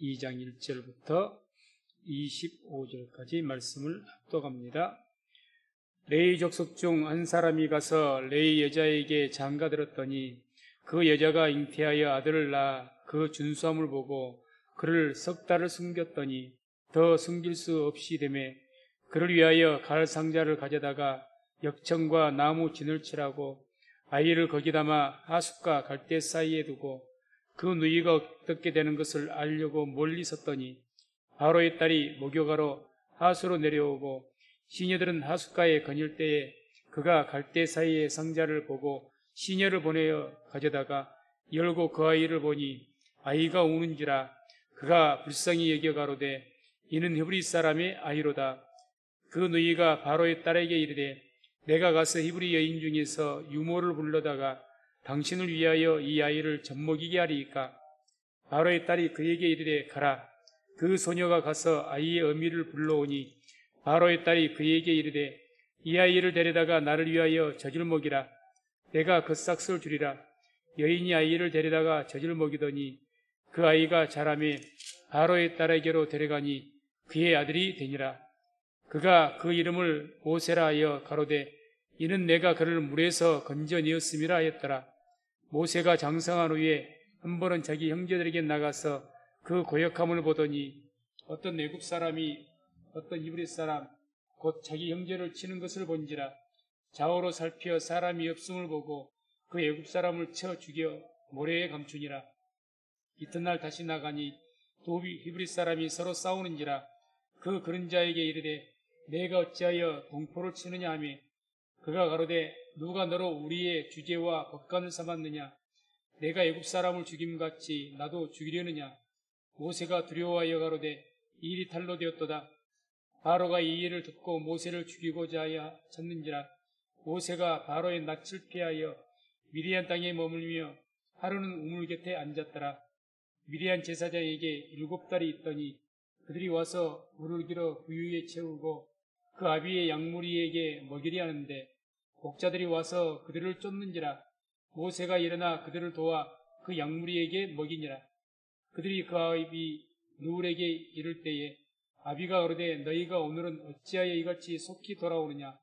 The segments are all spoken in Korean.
2장 1절부터 25절까지 말씀을 합독합니다. 레위 족속 중 한 사람이 가서 레위 여자에게 장가들었더니 그 여자가 잉태하여 아들을 낳아 그 준수함을 보고 그를 석 달을 숨겼더니 더 숨길 수 없이 되매 그를 위하여 갈 상자를 가져다가 역청과 나무 진을 칠하고 아이를 거기 담아 하숫과 갈대 사이에 두고 그 누이가 어떻게 되는 것을 알려고 멀리 섰더니 바로의 딸이 목욕하러 하수로 내려오고 시녀들은 하숫가에 거닐 때에 그가 갈대 사이에 상자를 보고 시녀를 보내어 가져다가 열고 그 아이를 보니 아이가 우는지라 그가 불쌍히 여겨 가로되 이는 히브리 사람의 아이로다. 그 누이가 바로의 딸에게 이르되 내가 가서 히브리 여인 중에서 유모를 불러다가 당신을 위하여 이 아이를 젖먹이게 하리이까. 바로의 딸이 그에게 이르되 가라. 그 소녀가 가서 아이의 어미를 불러오니 바로의 딸이 그에게 이르되 이 아이를 데려다가 나를 위하여 젖을 먹이라. 내가 그 싹을 주리라. 여인이 아이를 데려다가 젖을 먹이더니 그 아이가 자라매 바로의 딸에게로 데려가니 그의 아들이 되니라. 그가 그 이름을 모세라 하여 가로되 이는 내가 그를 물에서 건져내었음이라 하였더라. 모세가 장성한 후에 한 번은 자기 형제들에게 나가서 그 고역함을 보더니 어떤 애굽 사람이 어떤 히브리 사람 곧 자기 형제를 치는 것을 본지라. 좌우로 살피어 사람이 없음을 보고 그 애굽 사람을 쳐 죽여 모래에 감추니라. 이튿날 다시 나가니 또 히브리 사람이 서로 싸우는지라. 그 그런 자에게 이르되 내가 어찌하여 동포를 치느냐 하며 그가 가로되 누가 너로 우리의 주제와 법관을 삼았느냐. 내가 애굽 사람을 죽임같이 나도 죽이려느냐. 모세가 두려워하여 가로되 이 일이 탈로 되었도다. 바로가 이 일을 듣고 모세를 죽이고자 하여 쳤는지라. 모세가 바로의 낯을 피하여 미디안 땅에 머물며 하루는 우물 곁에 앉았더라. 미디안 제사장에게 7달이 있더니 그들이 와서 물을 길어 그 위에 채우고 그 아비의 양무리에게 먹이리 하는데 목자들이 와서 그들을 쫓는지라. 모세가 일어나 그들을 도와 그 양무리에게 먹이니라. 그들이 그 아비 누울에게 이를 때에 아비가 가로되 너희가 오늘은 어찌하여 이같이 속히 돌아오느냐.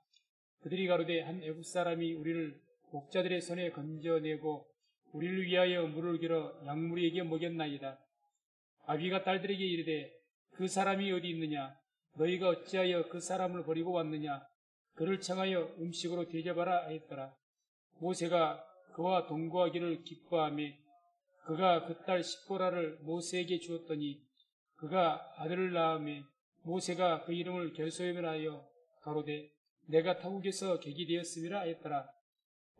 그들이 가로되 한 애굽 사람이 우리를 목자들의 손에 건져내고 우리를 위하여 물을 길어 양무리에게 먹였나이다. 아비가 딸들에게 이르되 그 사람이 어디 있느냐. 너희가 어찌하여 그 사람을 버리고 왔느냐. 그를 청하여 음식으로 대접하라 하였더라. 모세가 그와 동거하기를 기뻐하며 그가 그 딸 십보라를 모세에게 주었더니 그가 아들을 낳으며 모세가 그 이름을 gershom이라 하여 가로되 내가 타국에서 객이 되었음이라 하였더라.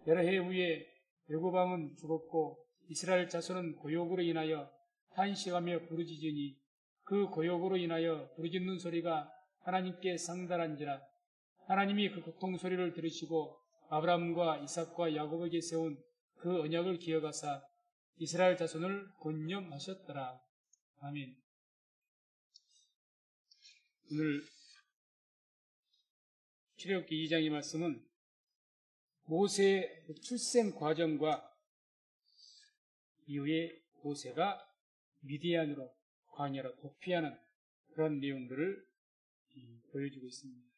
여러 해 후에 애굽 왕은 죽었고 이스라엘 자손은 고욕으로 인하여 탄식하며 부르짖으니 그 고욕으로 인하여 부르짖는 소리가 하나님께 상달한지라. 하나님이 그 고통 소리를 들으시고 아브라함과 이삭과 야곱에게 세운 그 언약을 기억하사 이스라엘 자손을 권념하셨더라. 아멘. 오늘 출애굽기 2장의 말씀은 모세의 출생 과정과 이후에 모세가 미디안으로 광야로 도피하는 그런 내용들을 보여주고 있습니다.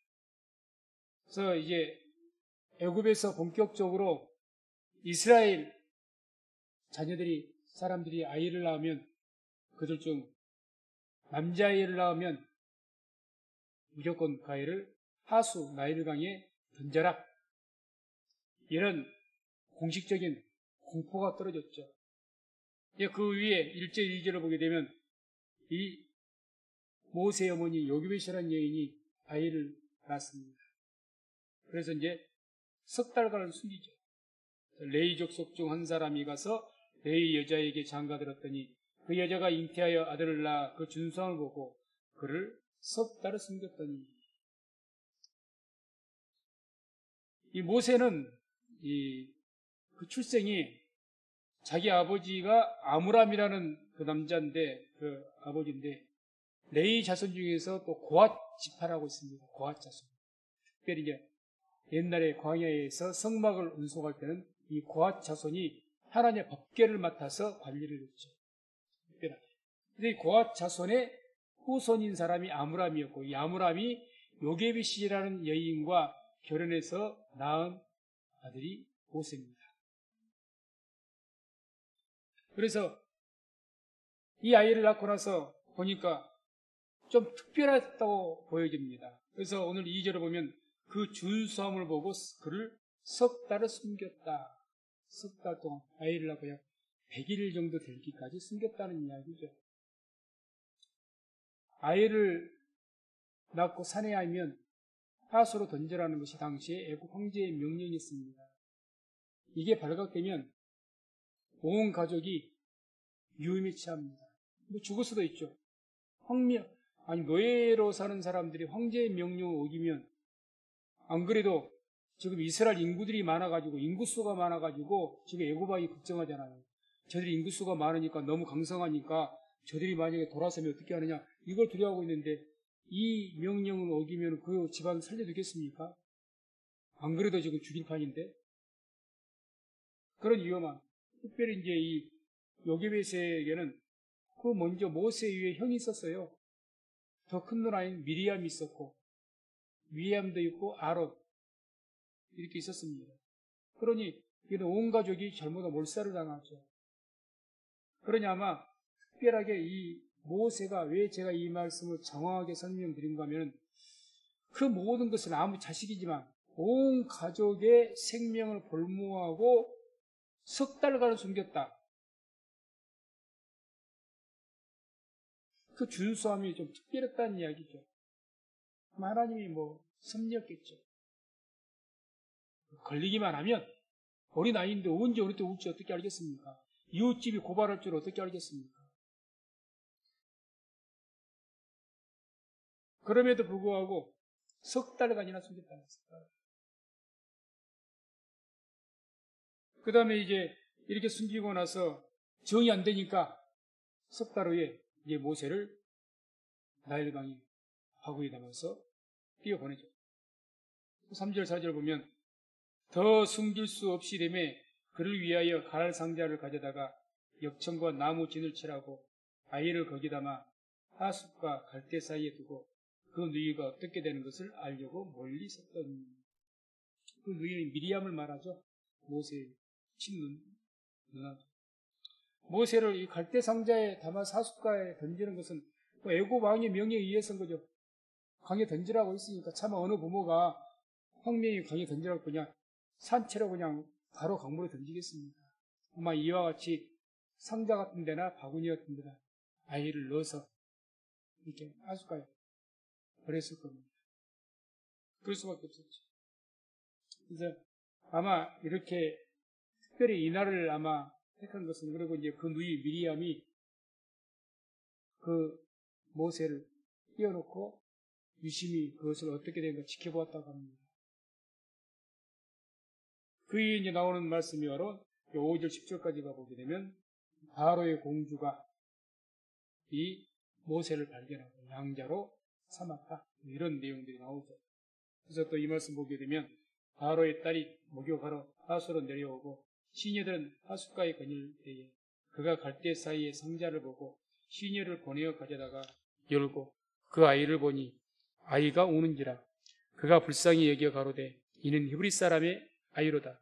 그래서 이제 애굽에서 본격적으로 이스라엘 자녀들이 사람들이 아이를 낳으면 그들 중 남자아이를 낳으면 무조건 그 아이를 하수 나일강에 던져라. 이런 공식적인 공포가 떨어졌죠. 그 위에 1절 2절을 보게 되면 이 모세의 어머니 요기벳이라는 여인이 아이를 낳았습니다. 그래서 이제 석 달간을 숨기죠. 레위 족속 중 한 사람이 가서 레위 여자에게 장가들었더니 그 여자가 잉태하여 아들을 낳아 그 준수함을 보고 그를 석 달을 숨겼더니. 이 모세는 그 출생이 자기 아버지가 아므람이라는 그 남자인데 그 아버지인데 레위 자손 중에서 또 고앗 지파라고 있습니다. 고앗 자손. 특별히 이제 옛날에 광야에서 성막을 운송할 때는 이 고앗 자손이 하나님의 법궤를 맡아서 관리를 했죠. 특별하게. 근데 고앗 자손의 후손인 사람이 아므람이었고, 이 아므람이 요게벳이라는 여인과 결혼해서 낳은 아들이 모세입니다. 그래서 이 아이를 낳고 나서 보니까 좀 특별했다고 보여집니다. 그래서 오늘 2절을 보면 그 준수함을 보고 그를 석 달을 숨겼다. 석 달 동안 아이를 낳고 약 100일 정도 되기까지 숨겼다는 이야기죠. 아이를 낳고 산에하면 하수로 던져라는 것이 당시에 애국 황제의 명령이었습니다. 이게 발각되면 온 가족이 위험에 처합니다. 뭐 죽을 수도 있죠. 노예로 사는 사람들이 황제의 명령을 어기면, 안 그래도 지금 이스라엘 인구들이 많아가지고, 인구수가 많아가지고 지금 애굽왕이 걱정하잖아요. 저들이 인구수가 많으니까, 너무 강성하니까 저들이 만약에 돌아서면 어떻게 하느냐, 이걸 두려워하고 있는데, 이 명령을 어기면 그 집안 살려두겠습니까? 안 그래도 지금 죽일 판인데. 그런 위험한, 특별히 이제 이 요게벳에게는 그 먼저 모세 위에 형이 있었어요. 더 큰 누나인 미리암이 있었고, 미리암도 있고 아론, 이렇게 있었습니다. 그러니 이는 온 가족이 잘못하면 몰살을 당하죠. 그러니 아마 특별하게 이 모세가, 왜 제가 이 말씀을 장황하게 설명드린가 하면, 그 모든 것은 아무 자식이지만 온 가족의 생명을 볼모하고 석 달간을 숨겼다. 그 준수함이 좀 특별했다는 이야기죠. 하나님이 섭리였겠죠. 걸리기만 하면, 어린 아이인데 언제 어느 때 울지 어떻게 알겠습니까? 이웃집이 고발할 줄 어떻게 알겠습니까? 그럼에도 불구하고 석 달간이나 숨겼다는 거예요. 그 다음에 이제 이렇게 숨기고 나서 정이 안 되니까 석 달 후에 이제 모세를 나일강에 바구니 담아서 띄어보내죠. 3절, 4절 보면 더 숨길 수 없이 되매 그를 위하여 갈 상자를 가져다가 역청과 나무 진을 칠하고 아이를 거기 담아 하숫과 갈대 사이에 두고 그 누이가 어떻게 되는 것을 알려고 멀리 섰던, 그 누이는 미리암을 말하죠. 모세의 친누나. 모세를 이 갈대 상자에 담아 하숫가에 던지는 것은 애굽 왕의 명령에 의해서인 거죠. 강에 던지라고 했으니까 차마 어느 부모가 황명이 강에 던지라고 그냥 산채로 그냥 바로 강물에 던지겠습니까? 아마 이와 같이 상자 같은 데나 바구니 같은 데나 아이를 넣어서 이렇게 하숫가에 버렸을 겁니다. 그럴 수밖에 없었죠. 그래서 아마 이렇게 특별히 이날을 아마 택한 것은, 그리고 이제 그 누이 미리암이 그 모세를 띄워놓고 유심히 그것을 어떻게 된가 지켜보았다고 합니다. 그 위에 이제 나오는 말씀이 바로 5절, 10절까지가 보게 되면 바로의 공주가 이 모세를 발견하고 양자로 삼았다, 이런 내용들이 나오죠. 그래서 또 이 말씀 보게 되면 바로의 딸이 목욕하러 하수로 내려오고 시녀들은 하숫가에 거닐 때에 그가 갈대 사이에 상자를 보고 시녀를 보내어 가져다가 열고 그 아이를 보니 아이가 우는지라. 그가 불쌍히 여겨 가로되 이는 히브리 사람의 아이로다.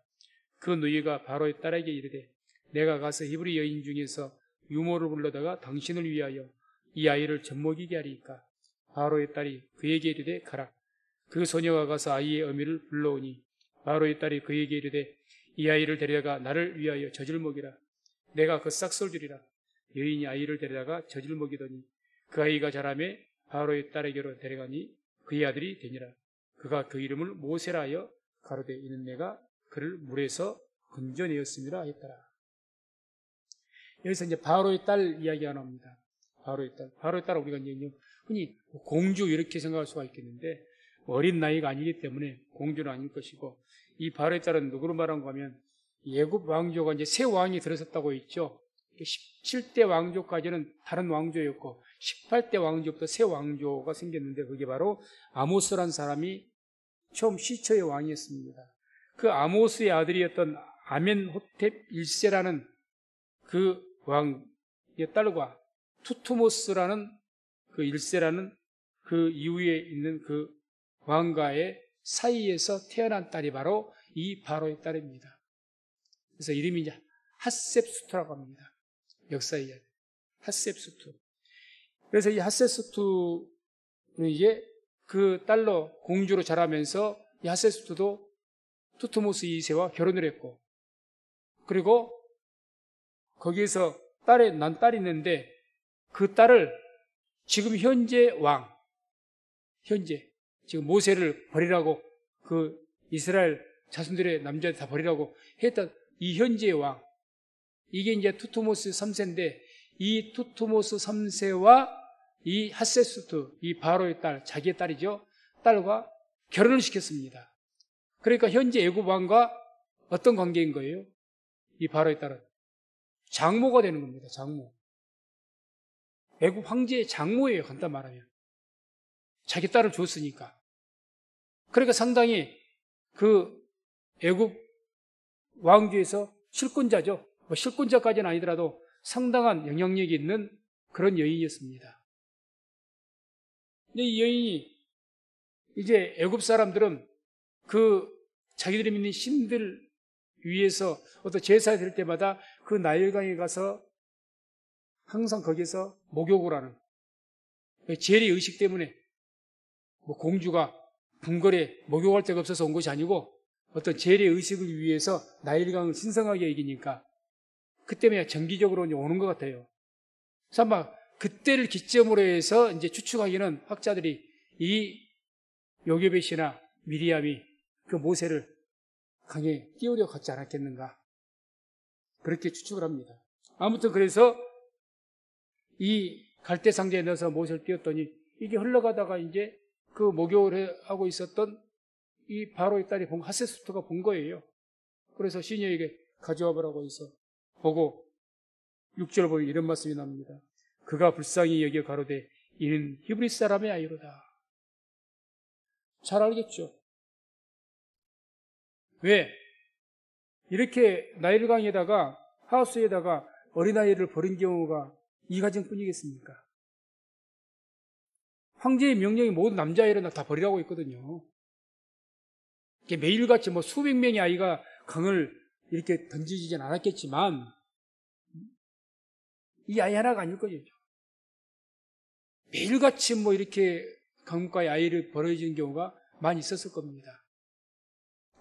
그 누이가 바로의 딸에게 이르되 내가 가서 히브리 여인 중에서 유모를 불러다가 당신을 위하여 이 아이를 젖먹이게 하리이까. 바로의 딸이 그에게 이르되 가라. 그 소녀가 가서 아이의 어미를 불러오니 바로의 딸이 그에게 이르되 이 아이를 데려다가 나를 위하여 젖을 먹이라. 내가 그 싹쓸 주리라. 여인이 아이를 데려다가 젖을 먹이더니 그 아이가 자라매 바로의 딸에게로 데려가니 그의 아들이 되니라. 그가 그 이름을 모세라 하여 가로되 이는 내가 그를 물에서 건져내었음이라 했더라. 여기서 이제 바로의 딸 이야기가 나옵니다. 바로의 딸. 바로의 딸 우리가 이제 흔히 공주 이렇게 생각할 수가 있겠는데 어린 나이가 아니기 때문에 공주는 아닐 것이고, 이 바로의 딸은 누구로 말한 거면 예굽 왕조가 이제 새 왕이 들어섰다고 했죠. 17대 왕조까지는 다른 왕조였고 18대 왕조부터 새 왕조가 생겼는데 그게 바로 아모스라는 사람이 처음 시초의 왕이었습니다. 그 아모스의 아들이었던 아멘호텝 1세라는 그 왕의 딸과 투투모스라는 그 1세라는 그 이후에 있는 그 왕가의 사이에서 태어난 딸이 바로 이 바로의 딸입니다. 그래서 이름이 이제 핫셉수트라고 합니다. 역사에 의하면 핫셉수트. 그래서 이 핫셉수트는 이제 그 딸로 공주로 자라면서 이 핫셉수트도 투투모스 2세와 결혼을 했고, 그리고 거기에서 난 딸이 있는데 그 딸을 지금 현재 지금 모세를 버리라고 그 이스라엘 자손들의 남자들 다 버리라고 했던 이 현재의 왕, 이게 이제 투투모스 3세인데 이 투투모스 3세와 이 핫세수트, 이 바로의 딸, 자기의 딸이죠. 딸과 결혼을 시켰습니다. 그러니까 현재 애굽 왕과 어떤 관계인 거예요? 이 바로의 딸은 장모가 되는 겁니다. 장모. 애굽 황제의 장모예요. 간단 말하면. 자기 딸을 줬으니까. 그러니까 상당히 그 애굽 왕조에서 실권자죠. 뭐 실권자까지는 아니더라도 상당한 영향력이 있는 그런 여인이었습니다. 근데 이 여인이 이제 애굽 사람들은 그 자기들이 믿는 신들 위에서 어떤 제사에 될 때마다 그 나일강에 가서 항상 거기서 목욕을 하는 재래 의식 때문에 뭐 공주가 궁궐에 목욕할 데가 없어서 온 것이 아니고 어떤 재래 의식을 위해서 나일강을 신성하게 여기니까 그 때문에 정기적으로 오는 것 같아요. 그래서 아마 그때를 기점으로 해서 이제 추측하기는 학자들이 이 요게벳이나 미리암이 그 모세를 강에 띄우려 갔지 않았겠는가 그렇게 추측을 합니다. 아무튼 그래서 이 갈대 상자에 넣어서 모세를 띄웠더니 이게 흘러가다가 이제 그 목욕을 하고 있었던 이 바로의 딸이 핫세수트가 본 거예요. 그래서 시녀에게 가져와 보라고 해서 보고 6절 보면 이런 말씀이 나옵니다. 그가 불쌍히 여겨 가로되 이는 히브리 사람의 아이로다. 잘 알겠죠? 왜? 이렇게 나일강에다가 하우스에다가 어린아이를 버린 경우가 이 가정뿐이겠습니까? 황제의 명령이 모든 남자아이를 다 버리라고 했거든요. 매일같이 뭐 수백 명의 아이가 강을 이렇게 던지지진 않았겠지만 이 아이 하나가 아닐 거죠. 매일같이 뭐 이렇게 강가에 아이를 버려지는 경우가 많이 있었을 겁니다.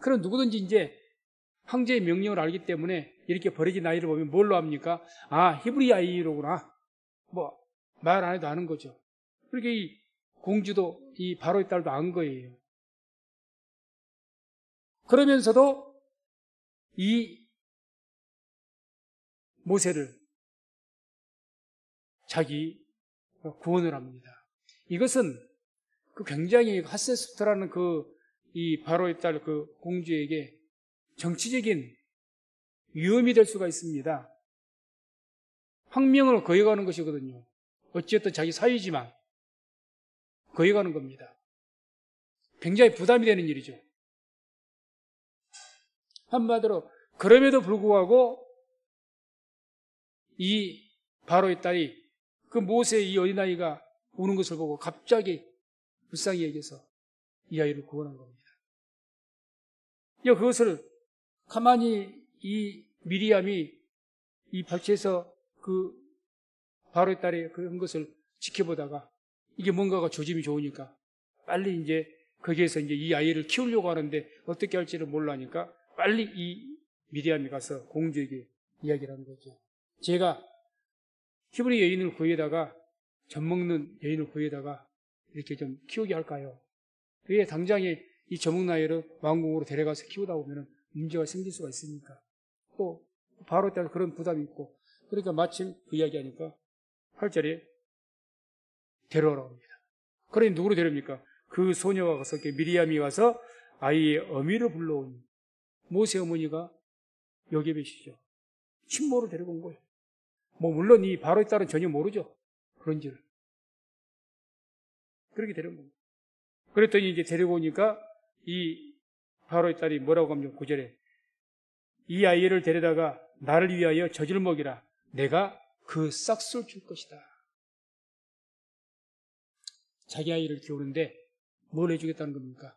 그럼 누구든지 이제 황제의 명령을 알기 때문에 이렇게 버려진 아이를 보면 뭘로 합니까? 아, 히브리 아이로구나. 뭐 말 안 해도 아는 거죠. 그렇게 이 공주도 이 바로의 딸도 안 거예요. 그러면서도 이 모세를 자기 구원을 합니다. 이것은 그 굉장히 핫세스트라는 이 바로의 딸 그 공주에게 정치적인 위험이 될 수가 있습니다. 황명을 거역하는 것이거든요. 어찌됐든 자기 사위지만 거역하는 겁니다. 굉장히 부담이 되는 일이죠. 한마디로 그럼에도 불구하고 이 바로의 딸이 그 모세의 이 어린아이가 우는 것을 보고 갑자기 불쌍히 여겨서 이 아이를 구원한 겁니다. 그것을 가만히 이 미리암이 이 발치에서 그 바로의 딸이 그런 것을 지켜보다가 이게 뭔가가 조짐이 좋으니까 빨리 이제 거기에서 이제 이 아이를 키우려고 하는데 어떻게 할지를 몰라니까 빨리 이 미리암이 가서 공주에게 이야기를 하는 거죠. 제가 히브리 여인을 구해다가 젖 먹는 여인을 구해다가 이렇게 좀 키우게 할까요? 왜 당장에 이 저먹는 아이를 왕궁으로 데려가서 키우다 보면 문제가 생길 수가 있으니까 또 바로 따라 그런 부담이 있고 그러니까 마침 그 이야기하니까 8절에 데려오라고 합니다. 그러니 누구로 데려옵니까? 그 소녀가 가서 미리암이 와서 아이의 어미를 불러오니 모세 어머니가 요게벳이죠. 친모로 데려온 거예요. 뭐 물론 이 바로의 딸은 전혀 모르죠. 그런지를. 그렇게 데려온 겁니다. 그랬더니 이제 데려오니까 이 바로의 딸이 뭐라고 하면 9절에 이 아이를 데려다가 나를 위하여 젖을 먹이라. 내가 그 싹스를 줄 것이다. 자기 아이를 키우는데 뭘 해주겠다는 겁니까?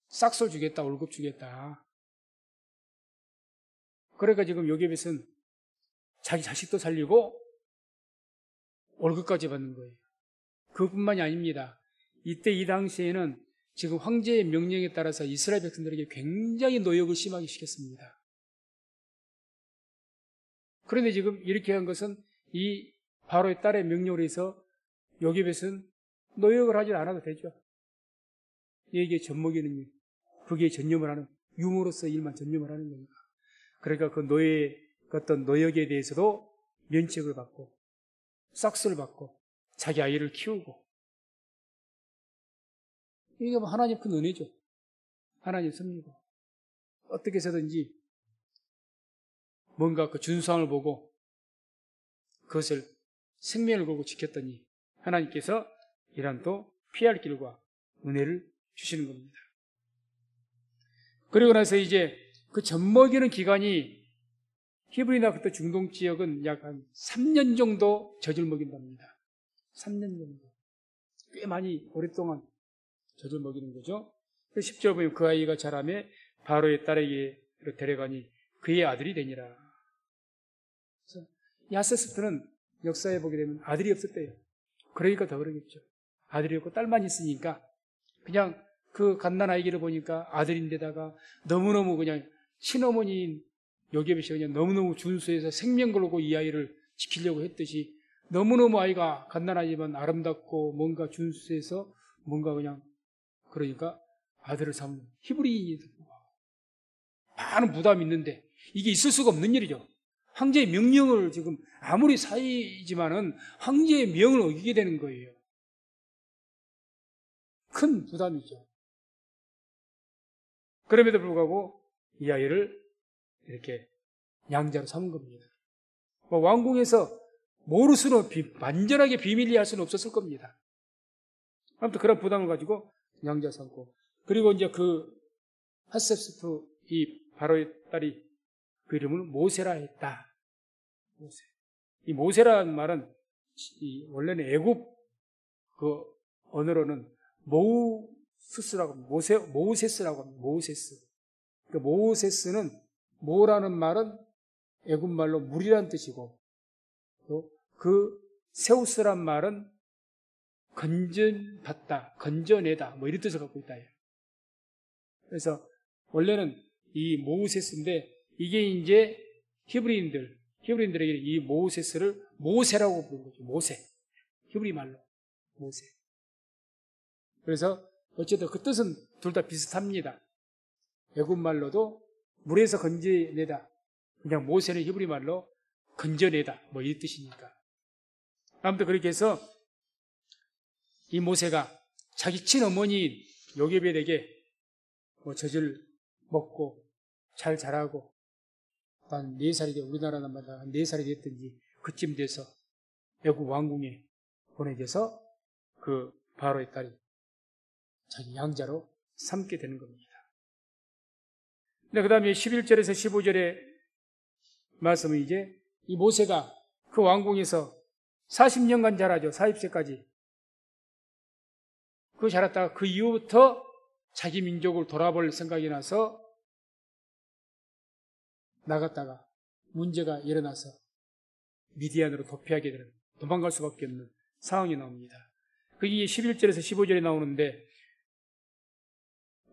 싹쓸 주겠다, 월급 주겠다. 그러니까 지금 요셉은 자기 자식도 살리고 월급까지 받는 거예요. 그뿐만이 아닙니다. 이때 이 당시에는 지금 황제의 명령에 따라서 이스라엘 백성들에게 굉장히 노역을 심하게 시켰습니다. 그런데 지금 이렇게 한 것은 이 바로의 딸의 명령으로 해서 요셉은 노역을 하지 않아도 되죠. 얘에게 젖먹이는 일, 거기에 전념을 하는, 유모로서 일만 전념을 하는 겁니다. 그러니까 그 노예, 어떤 노역에 대해서도 면책을 받고, 싹스를 받고, 자기 아이를 키우고. 이게 뭐 하나님 큰 은혜죠. 하나님 섭리고. 어떻게 해서든지 뭔가 그 준수함을 보고 그것을 생명을 걸고 지켰더니 하나님께서 이런 또 피할 길과 은혜를 주시는 겁니다. 그리고 나서 이제 그 젖먹이는 기간이 히브리나 그때 중동 지역은 약 한 3년 정도 젖을 먹인답니다. 3년 정도. 꽤 많이 오랫동안 젖을 먹이는 거죠. 10절 보면 그 아이가 자라매 바로의 딸에게 데려가니 그의 아들이 되니라. 그래서 야세스트는 역사에 보게 되면 아들이 없었대요. 그러니까 더 그러겠죠. 아들이 없고 딸만 있으니까 그냥 그 갓난아기를 보니까 아들인데다가 너무너무 그냥 친어머니인 요셉이 그냥 너무너무 준수해서 생명 걸고 이 아이를 지키려고 했듯이 너무너무 아이가 갓난아기만 아름답고 뭔가 준수해서 뭔가 그냥 그러니까 아들을 삼는 히브리인이 많은 부담이 있는데 이게 있을 수가 없는 일이죠. 황제의 명령을 지금 아무리 사이지만은 황제의 명을 어기게 되는 거예요. 큰 부담이죠. 그럼에도 불구하고 이 아이를 이렇게 양자로 삼은 겁니다. 왕궁에서 모를 수는 완전하게 비밀리 할 수는 없었을 겁니다. 아무튼 그런 부담을 가지고 양자 삼고 그리고 이제 그 핫셉스트 이 바로의 딸이 그 이름을 모세라 했다. 모세. 이 모세라는 말은 원래는 애굽 그 언어로는 모우스라고 합니다. 모세스라고 합니다. 모세스. 그 모세스는 모라는 말은 애굽 말로 물이란 뜻이고 또 그 세우스란 말은 건전받다, 건져내다 뭐 이런 뜻을 갖고 있다. 그래서 원래는 이 모세스인데 이게 이제 히브리인들에게 이 모세스를 모세라고 부르는 거죠. 모세. 히브리 말로 모세. 그래서 어쨌든 그 뜻은 둘 다 비슷합니다. 애굽 말로도 물에서 건져내다. 그냥 모세는 히브리 말로 건져내다. 뭐 이 뜻이니까. 아무튼 그렇게 해서 이 모세가 자기 친어머니인 요게벳에게 뭐 젖을 먹고 잘 자라고 한 4살이 돼 우리나라는 말로 한 4살이 됐든지 그쯤 돼서 애굽 왕궁에 보내져서 그 바로의 딸이 자기 양자로 삼게 되는 겁니다. 그 다음에 11절에서 15절의 말씀은 이제 이 모세가 그 왕궁에서 40년간 자라죠. 40세까지. 그 자랐다가 그 이후부터 자기 민족을 돌아볼 생각이 나서 나갔다가 문제가 일어나서 미디안으로 도피하게 되는 도망갈 수밖에 없는 상황이 나옵니다. 그게 11절에서 15절에 나오는데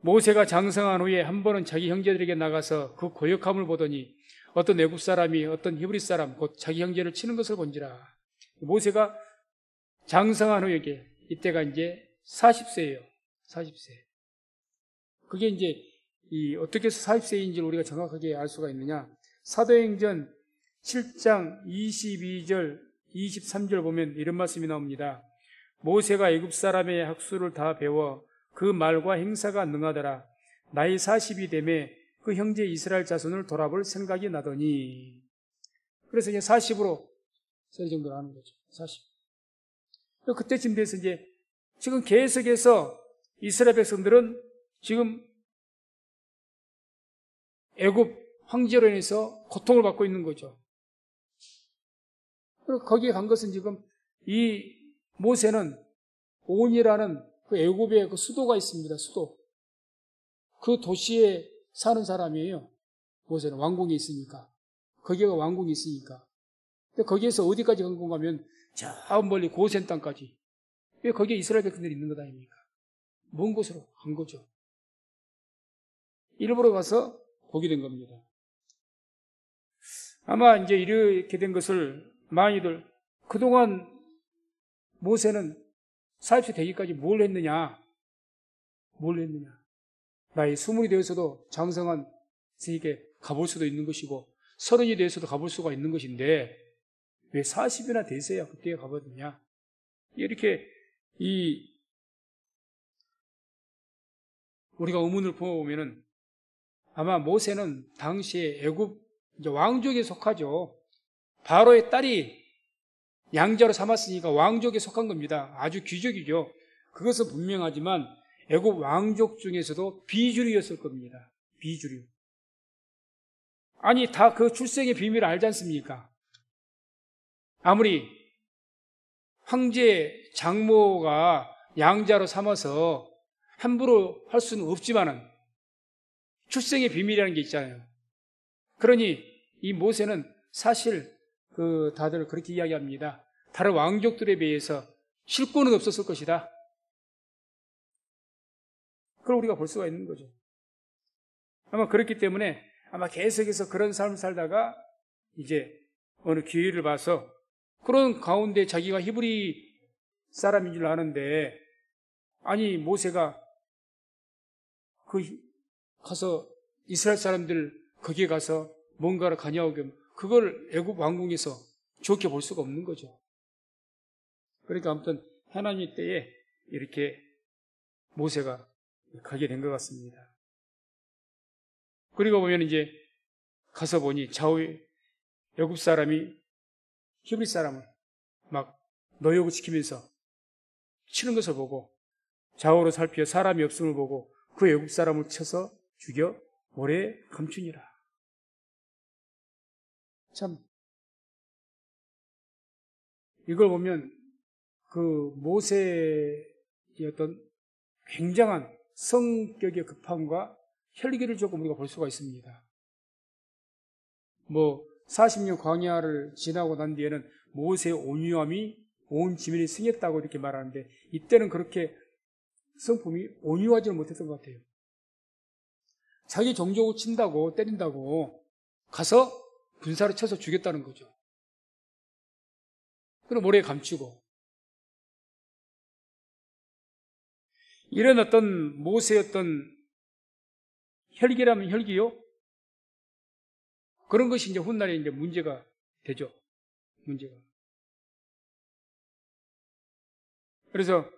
모세가 장성한 후에 한 번은 자기 형제들에게 나가서 그 고역함을 보더니 어떤 애굽 사람이 어떤 히브리 사람 곧 자기 형제를 치는 것을 본지라. 모세가 장성한 후에 이때가 이제 40세예요. 40세. 그게 이제 어떻게 해서 40세인지를 우리가 정확하게 알 수가 있느냐. 사도행전 7장 22절 23절 보면 이런 말씀이 나옵니다. 모세가 애굽 사람의 학수를 다 배워 그 말과 행사가 능하더라. 나이 40이 되매 그 형제 이스라엘 자손을 돌아볼 생각이 나더니. 그래서 이제 40으로 이 정도로 하는 거죠. 40. 그때쯤 돼서 이제 지금 계속해서 이스라엘 백성들은 지금 애굽 황제로 인해서 고통을 받고 있는 거죠. 그리고 거기에 간 것은 지금 이 모세는 온이라는 그 애굽의 그 수도가 있습니다. 수도. 그 도시에 사는 사람이에요. 모세는 왕궁이 있으니까. 거기가 왕궁이 있으니까. 근데 거기에서 어디까지 간 건가 하면 저 멀리 고센 땅까지. 왜 거기에 이스라엘 백성들이 있는 것 아닙니까? 먼 곳으로 간 거죠. 일부러 가서 보게 된 겁니다. 아마 이제 이렇게 된 것을 많이들 그동안 모세는 40세 되기까지 뭘 했느냐? 나이 20이 되어서도 장성한 스에게 가볼 수도 있는 것이고 30이 되어서도 가볼 수가 있는 것인데 왜 40이나 되세야 그때 가거든요. 이렇게 우리가 의문을 보면은 아마 모세는 당시에 애굽 왕족에 속하죠. 바로의 딸이 양자로 삼았으니까 왕족에 속한 겁니다. 아주 귀족이죠. 그것은 분명하지만 애굽 왕족 중에서도 비주류였을 겁니다. 비주류. 아니 다 그 출생의 비밀을 알지 않습니까? 아무리 황제 장모가 양자로 삼아서 함부로 할 수는 없지만은 출생의 비밀이라는 게 있잖아요. 그러니 이 모세는 사실 다들 그렇게 이야기합니다. 다른 왕족들에 비해서 실권은 없었을 것이다. 그걸 우리가 볼 수가 있는 거죠. 아마 그렇기 때문에 아마 계속해서 그런 삶을 살다가 이제 어느 기회를 봐서 그런 가운데 자기가 히브리 사람인 줄 아는데 아니 모세가 가서 이스라엘 사람들 거기에 가서 뭔가를 관여하게 그걸 애굽 왕궁에서 좋게 볼 수가 없는 거죠. 그러니까 아무튼 하나님 때에 이렇게 모세가 가게 된 것 같습니다. 그리고 보면 이제 가서 보니 좌우에 애굽 사람이 히브리 사람을 막 노역을 시키면서 치는 것을 보고 좌우로 살피어 사람이 없음을 보고 그 애굽 사람을 쳐서 죽여 모래에 감추니라. 참 이걸 보면 그 모세의 어떤 굉장한 성격의 급함과 혈기를 조금 우리가 볼 수가 있습니다. 40년 광야를 지나고 난 뒤에는 모세의 온유함이 온 지면에 승했다고 이렇게 말하는데 이때는 그렇게 성품이 온유하지는 못했던 것 같아요. 자기 종족을 친다고 때린다고 가서 군사를 쳐서 죽였다는 거죠. 그럼 모래에 감추고 이런 어떤 모세의 어떤 혈기라면 혈기요? 그런 것이 이제 훗날에 이제 문제가 되죠. 문제가. 그래서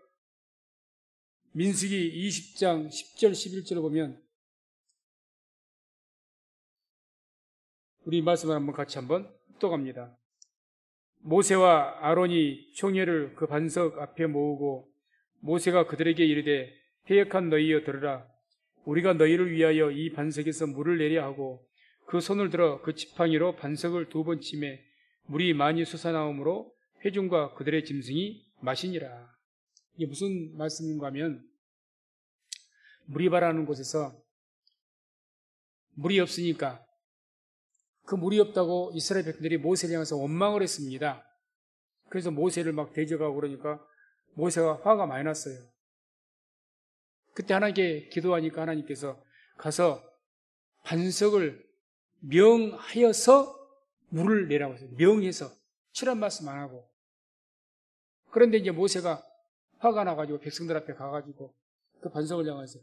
민수기 20장 10절 11절을 보면 우리 말씀을 한번 같이 한번 또 갑니다. 모세와 아론이 총회를 그 반석 앞에 모으고 모세가 그들에게 이르되 패역한 너희여 들으라. 우리가 너희를 위하여 이 반석에서 물을 내려 하고 그 손을 들어 그 지팡이로 반석을 2번 치매 물이 많이 솟아나오므로 회중과 그들의 짐승이 마시니라. 이게 무슨 말씀인가 하면 무리바라는 곳에서 물이 없으니까 그 물이 없다고 이스라엘 백성들이 모세를 향해서 원망을 했습니다. 그래서 모세를 막 대적하고 그러니까 모세가 화가 많이 났어요. 그때 하나님께 기도하니까 하나님께서 가서 반석을 명하여서 물을 내라고 했어요. 명해서 칠한 말씀 안 하고. 그런데 이제 모세가 화가 나가지고 백성들 앞에 가가지고 그 반석을 향해서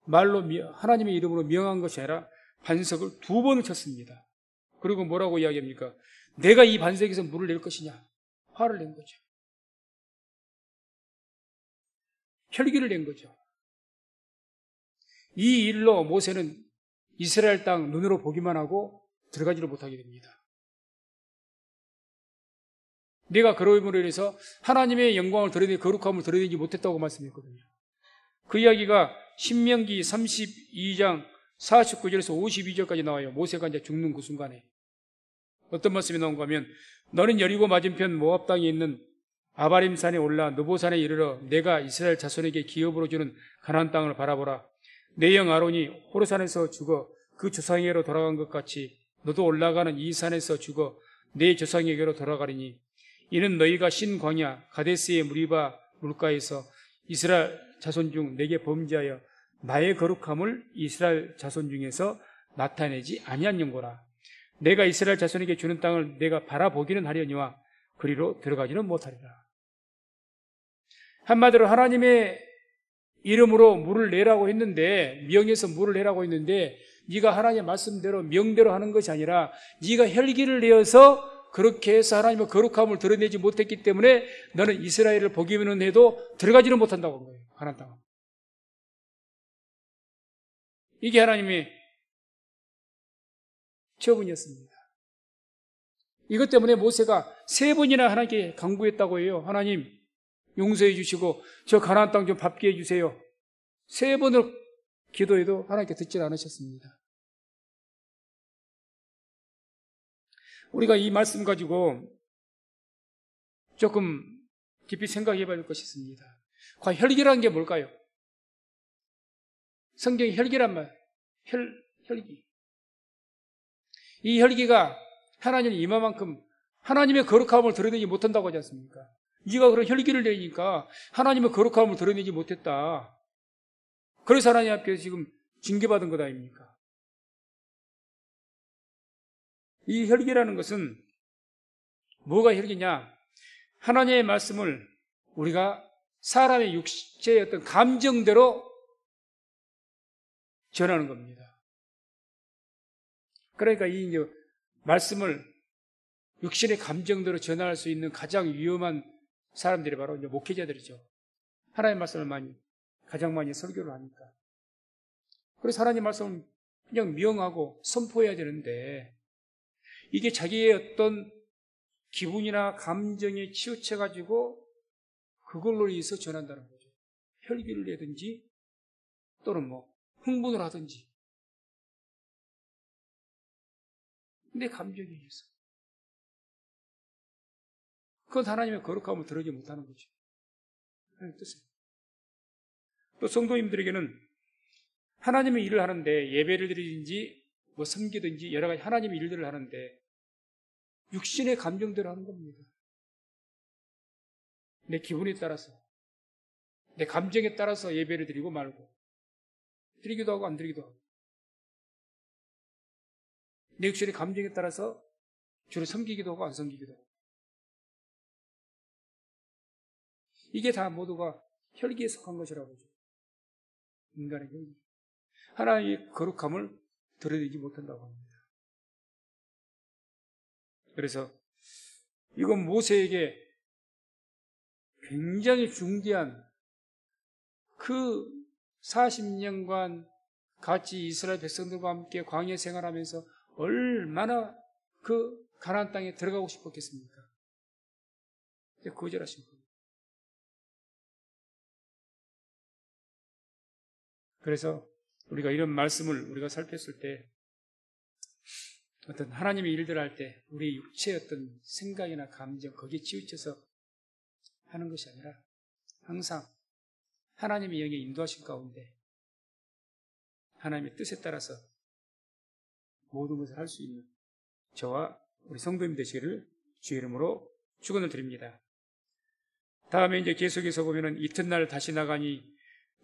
말로 하나님의 이름으로 명한 것이 아니라 반석을 2번을 쳤습니다. 그리고 뭐라고 이야기합니까? 내가 이 반석에서 물을 낼 것이냐? 화를 낸 거죠. 혈기를 낸 거죠. 이 일로 모세는 이스라엘 땅 눈으로 보기만 하고 들어가지를 못하게 됩니다. 내가 그러므로 인해서 하나님의 영광을 드러내지 거룩함을 드러내지 못했다고 말씀했거든요. 그 이야기가 신명기 32장 49절에서 52절까지 나와요. 모세가 이제 죽는 그 순간에 어떤 말씀이 나온가 하면 너는 여리고 맞은편 모압 땅에 있는 아바림 산에 올라 느보산에 이르러 내가 이스라엘 자손에게 기업으로 주는 가나안 땅을 바라보라. 내 형 아론이 호르산에서 죽어 그 조상에게로 돌아간 것 같이 너도 올라가는 이 산에서 죽어 내 조상에게로 돌아가리니 이는 너희가 신 광야 가데스의 무리바 물가에서 이스라엘 자손 중 내게 범죄하여 나의 거룩함을 이스라엘 자손 중에서 나타내지 아니한 연고라. 내가 이스라엘 자손에게 주는 땅을 내가 바라보기는 하려니와 그리로 들어가지는 못하리라. 한마디로 하나님의 이름으로 물을 내라고 했는데, 명에서 물을 내라고 했는데 네가 하나님의 말씀대로 명대로 하는 것이 아니라 네가 혈기를 내어서 그렇게 해서 하나님의 거룩함을 드러내지 못했기 때문에 너는 이스라엘을 보기는 해도 들어가지는 못한다고 한 거예요. 가나안 땅. 이게 하나님의 처분이었습니다. 이것 때문에 모세가 3번이나 하나님께 간구했다고 해요. 하나님 용서해 주시고 저 가나안 땅 좀 밟게 해주세요. 3번을 기도해도 하나님께 듣지 않으셨습니다. 우리가 이 말씀 가지고 조금 깊이 생각해 봐야 될 것이 있습니다. 과연 혈기라는 게 뭘까요? 성경이 혈기란 말, 혈기. 이 혈기가 하나님 이마만큼 하나님의 거룩함을 드러내지 못한다고 하지 않습니까? 네가 그런 혈기를 내니까 하나님의 거룩함을 드러내지 못했다. 그래서 하나님 앞에서 지금 징계받은 것 아닙니까? 이 혈기라는 것은 뭐가 혈기냐? 하나님의 말씀을 우리가 사람의 육체의 어떤 감정대로 전하는 겁니다. 그러니까 이 이제 말씀을 육신의 감정대로 전할 수 있는 가장 위험한 사람들이 바로 이제 목회자들이죠. 하나님의 말씀을 가장 많이 설교를 하니까. 그래서 하나님의 말씀을 그냥 명하고 선포해야 되는데 이게 자기의 어떤 기분이나 감정에 치우쳐가지고 그걸로 인해서 전한다는 거죠. 혈기를 내든지 또는 흥분을 하든지. 내 감정에 의해서. 그건 하나님의 거룩함을 드러내지 못하는 거죠. 하나님의 뜻은. 또 성도님들에게는 하나님의 일을 하는데 예배를 드리든지 섬기든지 여러 가지 하나님의 일들을 하는데 육신의 감정대로 하는 겁니다. 내 기분에 따라서 내 감정에 따라서 예배를 드리고 말고 드리기도 하고 안 드리기도 하고 내 육신의 감정에 따라서 주를 섬기기도 하고 안 섬기기도 하고 이게 다 모두가 혈기에 속한 것이라고 하죠. 인간의 혈기. 하나님의 거룩함을 드러내지 못한다고 합니다. 그래서 이건 모세에게 굉장히 중대한 그 40년간 같이 이스라엘 백성들과 함께 광야 생활하면서 얼마나 그 가나안 땅에 들어가고 싶었겠습니까? 거절하신 거예요. 그래서 우리가 이런 말씀을 우리가 살폈을 때 어떤 하나님의 일들을 할 때 우리 육체의 어떤 생각이나 감정 거기에 치우쳐서 하는 것이 아니라 항상 하나님의 영의 인도하신 가운데 하나님의 뜻에 따라서 모든 것을 할 수 있는 저와 우리 성도님 되시기를 주의 이름으로 축원을 드립니다. 다음에 이제 계속해서 보면은 이튿날 다시 나가니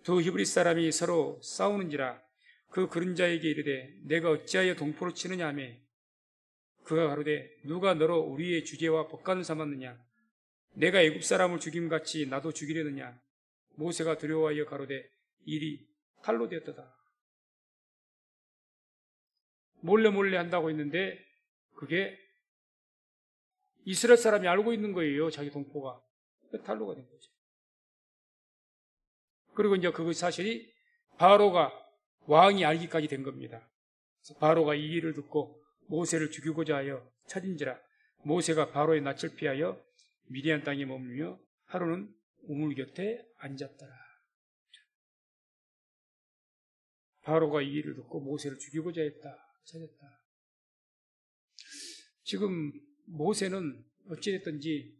두 히브리 사람이 서로 싸우는지라 그 그른자에게 이르되 내가 어찌하여 동포를 치느냐 하며 그가 가로되 누가 너로 우리의 주제와 법관을 삼았느냐 내가 애굽 사람을 죽임같이 나도 죽이려느냐 모세가 두려워하여 가로되 일이 칼로 되었도다. 몰래 한다고 했는데 그게 이스라엘 사람이 알고 있는 거예요. 자기 동포가. 탈로가 된 거죠. 그리고 이제 그 사실이 바로가 왕이 알기까지 된 겁니다. 그래서 바로가 이 일을 듣고 모세를 죽이고자 하여 찾은지라 모세가 바로의 낯을 피하여 미디안 땅에 머물며 하루는 우물 곁에 앉았더라. 바로가 이 일을 듣고 모세를 죽이고자 찾았다. 지금 모세는 어찌됐든지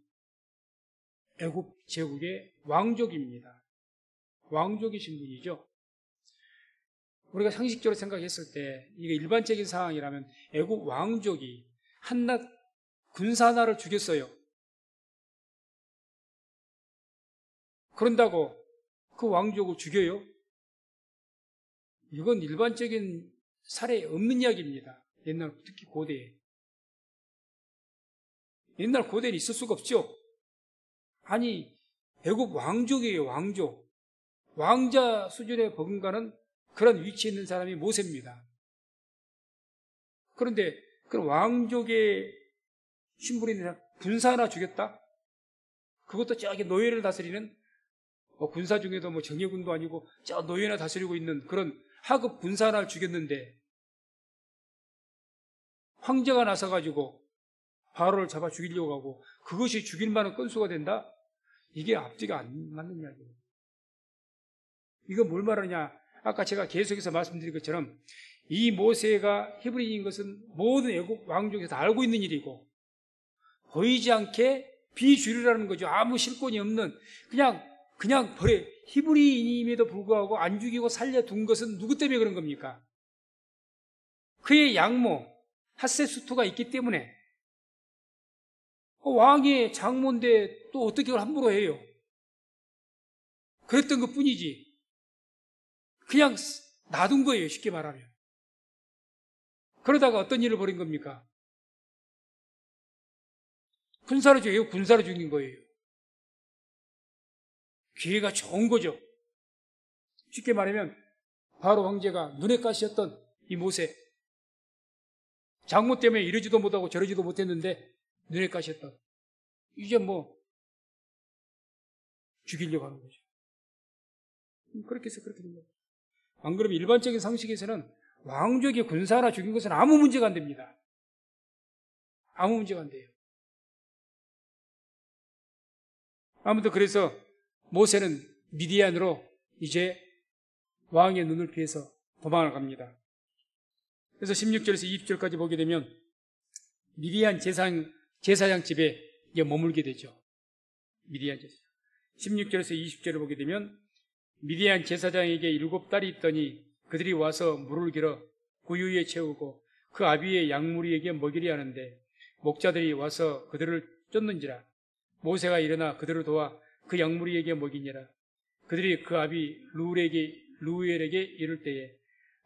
애굽 제국의 왕족입니다. 왕족이신 분이죠. 우리가 상식적으로 생각했을 때 이게 일반적인 상황이라면 애굽 왕족이 한낱 군사 하나를 죽였어요. 그런다고 그 왕족을 죽여요? 이건 일반적인 사례에 없는 이야기입니다. 옛날 특히 고대에. 옛날 고대에 있을 수가 없죠. 아니 애굽 왕족이에요. 왕족. 왕자 수준에 버금가는 그런 위치에 있는 사람이 모세입니다. 그런데 그 왕족의 신분이 있는 군사 하나 죽였다? 그것도 저기 노예를 다스리는 군사 중에도 정예군도 아니고 저 노예나 다스리고 있는 그런 하급 군사 하나를 죽였는데 황제가 나서가지고 바로를 잡아 죽이려고 하고 그것이 죽일 만한 건수가 된다? 이게 앞뒤가 안 맞는 이야기예요. 이건 뭘 말하냐? 아까 제가 계속해서 말씀드린 것처럼 이 모세가 히브리인인 것은 모든 애국 왕족에서 다 알고 있는 일이고 보이지 않게 비주류라는 거죠. 아무 실권이 없는 그냥 버려. 히브리인임에도 불구하고 안 죽이고 살려둔 것은 누구 때문에 그런 겁니까? 그의 양모 핫세수토가 있기 때문에. 왕의 장모인데 또 어떻게 그걸 함부로 해요? 그랬던 것 뿐이지. 그냥 놔둔 거예요, 쉽게 말하면. 그러다가 어떤 일을 벌인 겁니까? 군사로 죽이고 군사로 죽인 거예요. 기회가 좋은 거죠. 쉽게 말하면 바로 황제가 눈에 가시였던 이 모세, 장모 때문에 이러지도 못하고 저러지도 못했는데 눈에 가시였던, 이제 죽이려고 하는 거죠. 그렇게 해서 그렇게 된 거예요. 안 그러면 일반적인 상식에서는 왕족이 군사 하나 죽인 것은 아무 문제가 안 됩니다. 아무 문제가 안 돼요. 아무튼 그래서 모세는 미디안으로 이제 왕의 눈을 피해서 도망을 갑니다. 그래서 16절에서 20절까지 보게 되면 미디안 제사장 집에 이제 머물게 되죠. 미디안 제사장. 16절에서 20절을 보게 되면 미디안 제사장에게 7딸이 있더니 그들이 와서 물을 길어 구유에 채우고 그 아비의 양무리에게 먹이려 하는데 목자들이 와서 그들을 쫓는지라. 모세가 일어나 그들을 도와 그 양무리에게 먹이니라. 그들이 그 아비 루엘에게 이를 때에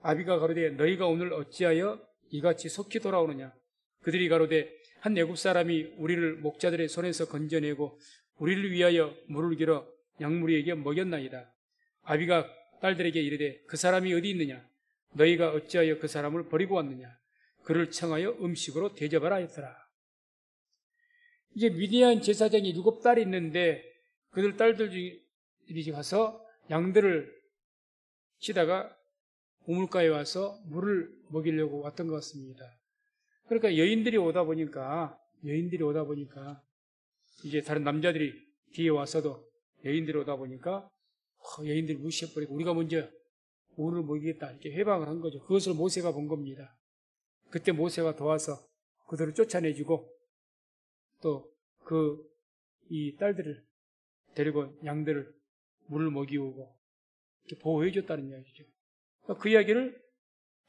아비가 가로되 너희가 오늘 어찌하여 이같이 속히 돌아오느냐. 그들이 가로되 한 애굽 사람이 우리를 목자들의 손에서 건져내고 우리를 위하여 물을 길어 양무리에게 먹였나이다. 아비가 딸들에게 이르되 그 사람이 어디 있느냐. 너희가 어찌하여 그 사람을 버리고 왔느냐. 그를 청하여 음식으로 대접하라 했더라. 이제 미디안 제사장이 7딸이 있는데 그들 딸들이 가서 양들을 치다가 우물가에 와서 물을 먹이려고 왔던 것 같습니다. 그러니까 여인들이 오다 보니까 이제 다른 남자들이 뒤에 와서도 여인들이 오다 보니까 여인들이 무시해버리고 우리가 먼저 물을 먹이겠다 이렇게 해방을 한 거죠. 그것을 모세가 본 겁니다. 그때 모세가 도와서 그들을 쫓아내주고 또 이 딸들을 데리고 양들을 물을 먹이고 이렇게 보호해줬다는 이야기죠. 그 이야기를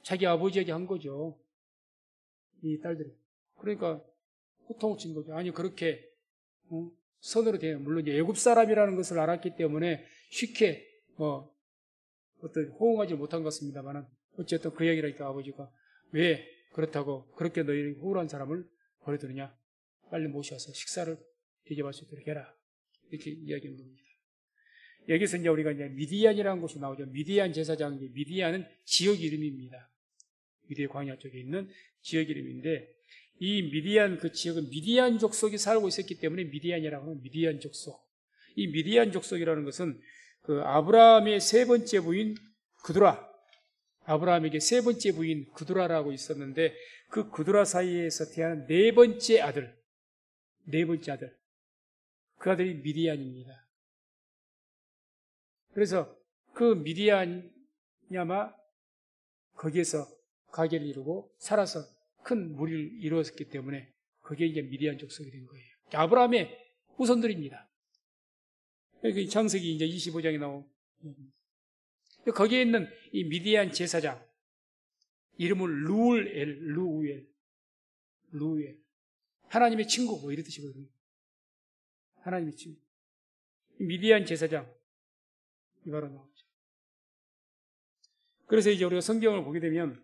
자기 아버지에게 한 거죠. 이 딸들이. 그러니까 호통을 친 거죠. 아니 그렇게 선으로 되어 물론 애굽 사람이라는 것을 알았기 때문에 쉽게 어떤 호응하지 못한 것 같습니다만은 어쨌든 그 얘기를 하니까 아버지가 왜 그렇다고 그렇게 너희 호울한 사람을 버려두느냐. 빨리 모셔서 식사를 대접할 수 있도록 해라. 이렇게 이야기하는 겁니다. 여기서 이제 우리가 이제 미디안이라는 곳이 나오죠. 미디안 제사장, 미디안은 지역 이름입니다. 유대 광야 쪽에 있는 지역 이름인데 이 미디안 그 지역은 미디안 족속이 살고 있었기 때문에 미디안이라고 하는 미디안 족속. 이 미디안 족속이라는 것은 그 아브라함의 세 번째 부인 그두라, 아브라함에게 세 번째 부인 그두라라고 있었는데 그 그두라 사이에서 태어난 네 번째 아들, 그 아들이 미디안입니다. 그래서 그 미디안이 아마 거기에서 가계를 이루고 살아서 큰 무리를 이루었기 때문에 그게 이제 미디안 족속이 된 거예요. 아브라함의 후손들입니다. 창세기 이제 25장에 나오고 거기에 있는 이 미디안 제사장 이름은 루우엘 하나님의 친구 뭐 이런 뜻이거든요. 하나님의 친구 미디안 제사장 이 바로 나오죠. 그래서 이제 우리가 성경을 보게 되면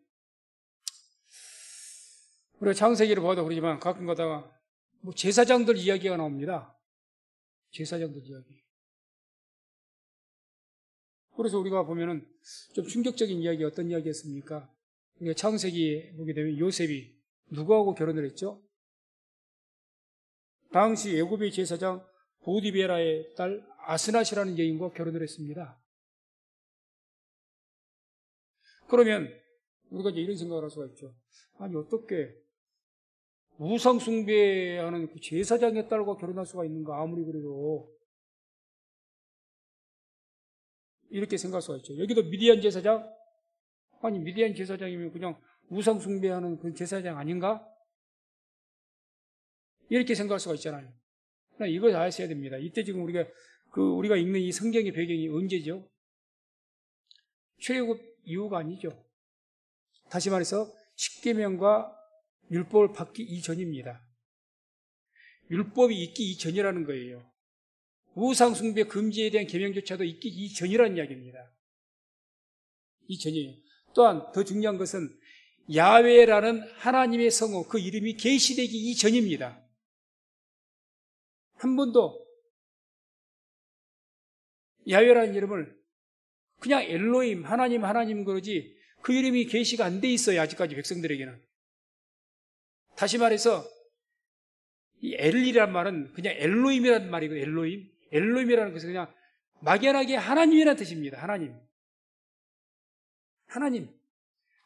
우리가 창세기를 봐도 그러지만 가끔 가다가 뭐 제사장들 이야기가 나옵니다. 제사장들 이야기. 그래서 우리가 보면은 좀 충격적인 이야기 어떤 이야기였습니까? 우리가 창세기에 보게 되면 요셉이 누구하고 결혼을 했죠? 당시 애굽의 제사장 보디베라의 딸 아스낫이라는 여인과 결혼을 했습니다. 그러면 우리가 이제 이런 생각을 할 수가 있죠. 아니 어떻게 우상 숭배하는 그 제사장의 딸과 결혼할 수가 있는가? 아무리 그래도 이렇게 생각할 수가 있죠. 여기도 미디안 제사장? 아니 미디안 제사장이면 그냥 우상 숭배하는 그 제사장 아닌가? 이렇게 생각할 수가 있잖아요. 그러나 이걸 아셔야 됩니다. 이때 지금 우리가 읽는 이 성경의 배경이 언제죠? 출애굽 이후가 아니죠. 다시 말해서 십계명과 율법을 받기 이전입니다. 율법이 있기 이전이라는 거예요. 우상 숭배 금지에 대한 계명조차도 있기 이전이라는 이야기입니다. 이전이에요. 또한 더 중요한 것은 야훼라는 하나님의 성호 그 이름이 계시되기 이전입니다. 한 번도 야훼라는 이름을 그냥 엘로힘 하나님 그러지 그 이름이 계시가 안 돼 있어요. 아직까지 백성들에게는. 다시 말해서 이 엘이란 말은 그냥 엘로힘이라는 말이고 엘로힘이라는 것은 그냥 막연하게 하나님이라는 뜻입니다. 하나님.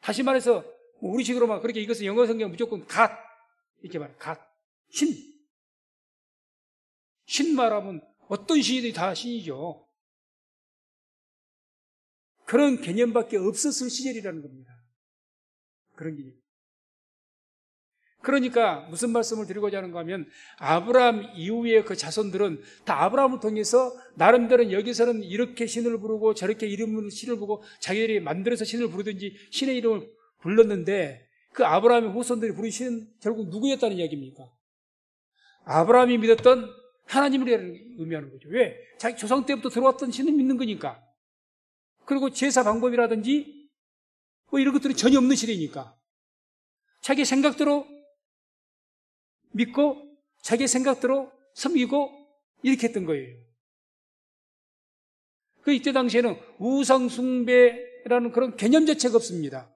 다시 말해서 우리식으로 막 그렇게 이것은 영어 성경 무조건 갓 이렇게 말해. 갓. 신 말하면 어떤 신이든 다 신이죠. 그런 개념밖에 없었을 시절이라는 겁니다. 그런 개념. 그러니까 무슨 말씀을 드리고자 하는가 하면 아브라함 이후의 그 자손들은 다 아브라함을 통해서 나름대로 여기서는 이렇게 신을 부르고 저렇게 이름으로 신을 부르고 자기들이 만들어서 신을 부르든지 신의 이름을 불렀는데 그 아브라함의 후손들이 부른 신은 결국 누구였다는 이야기입니까? 아브라함이 믿었던 하나님을 의미하는 거죠. 왜? 자기 조상 때부터 들어왔던 신을 믿는 거니까. 그리고 제사 방법이라든지 뭐 이런 것들은 전혀 없는 시대니까 자기 생각대로 믿고 자기 생각대로 섬기고 이렇게 했던 거예요. 그 이때 당시에는 우상 숭배라는 그런 개념 자체가 없습니다.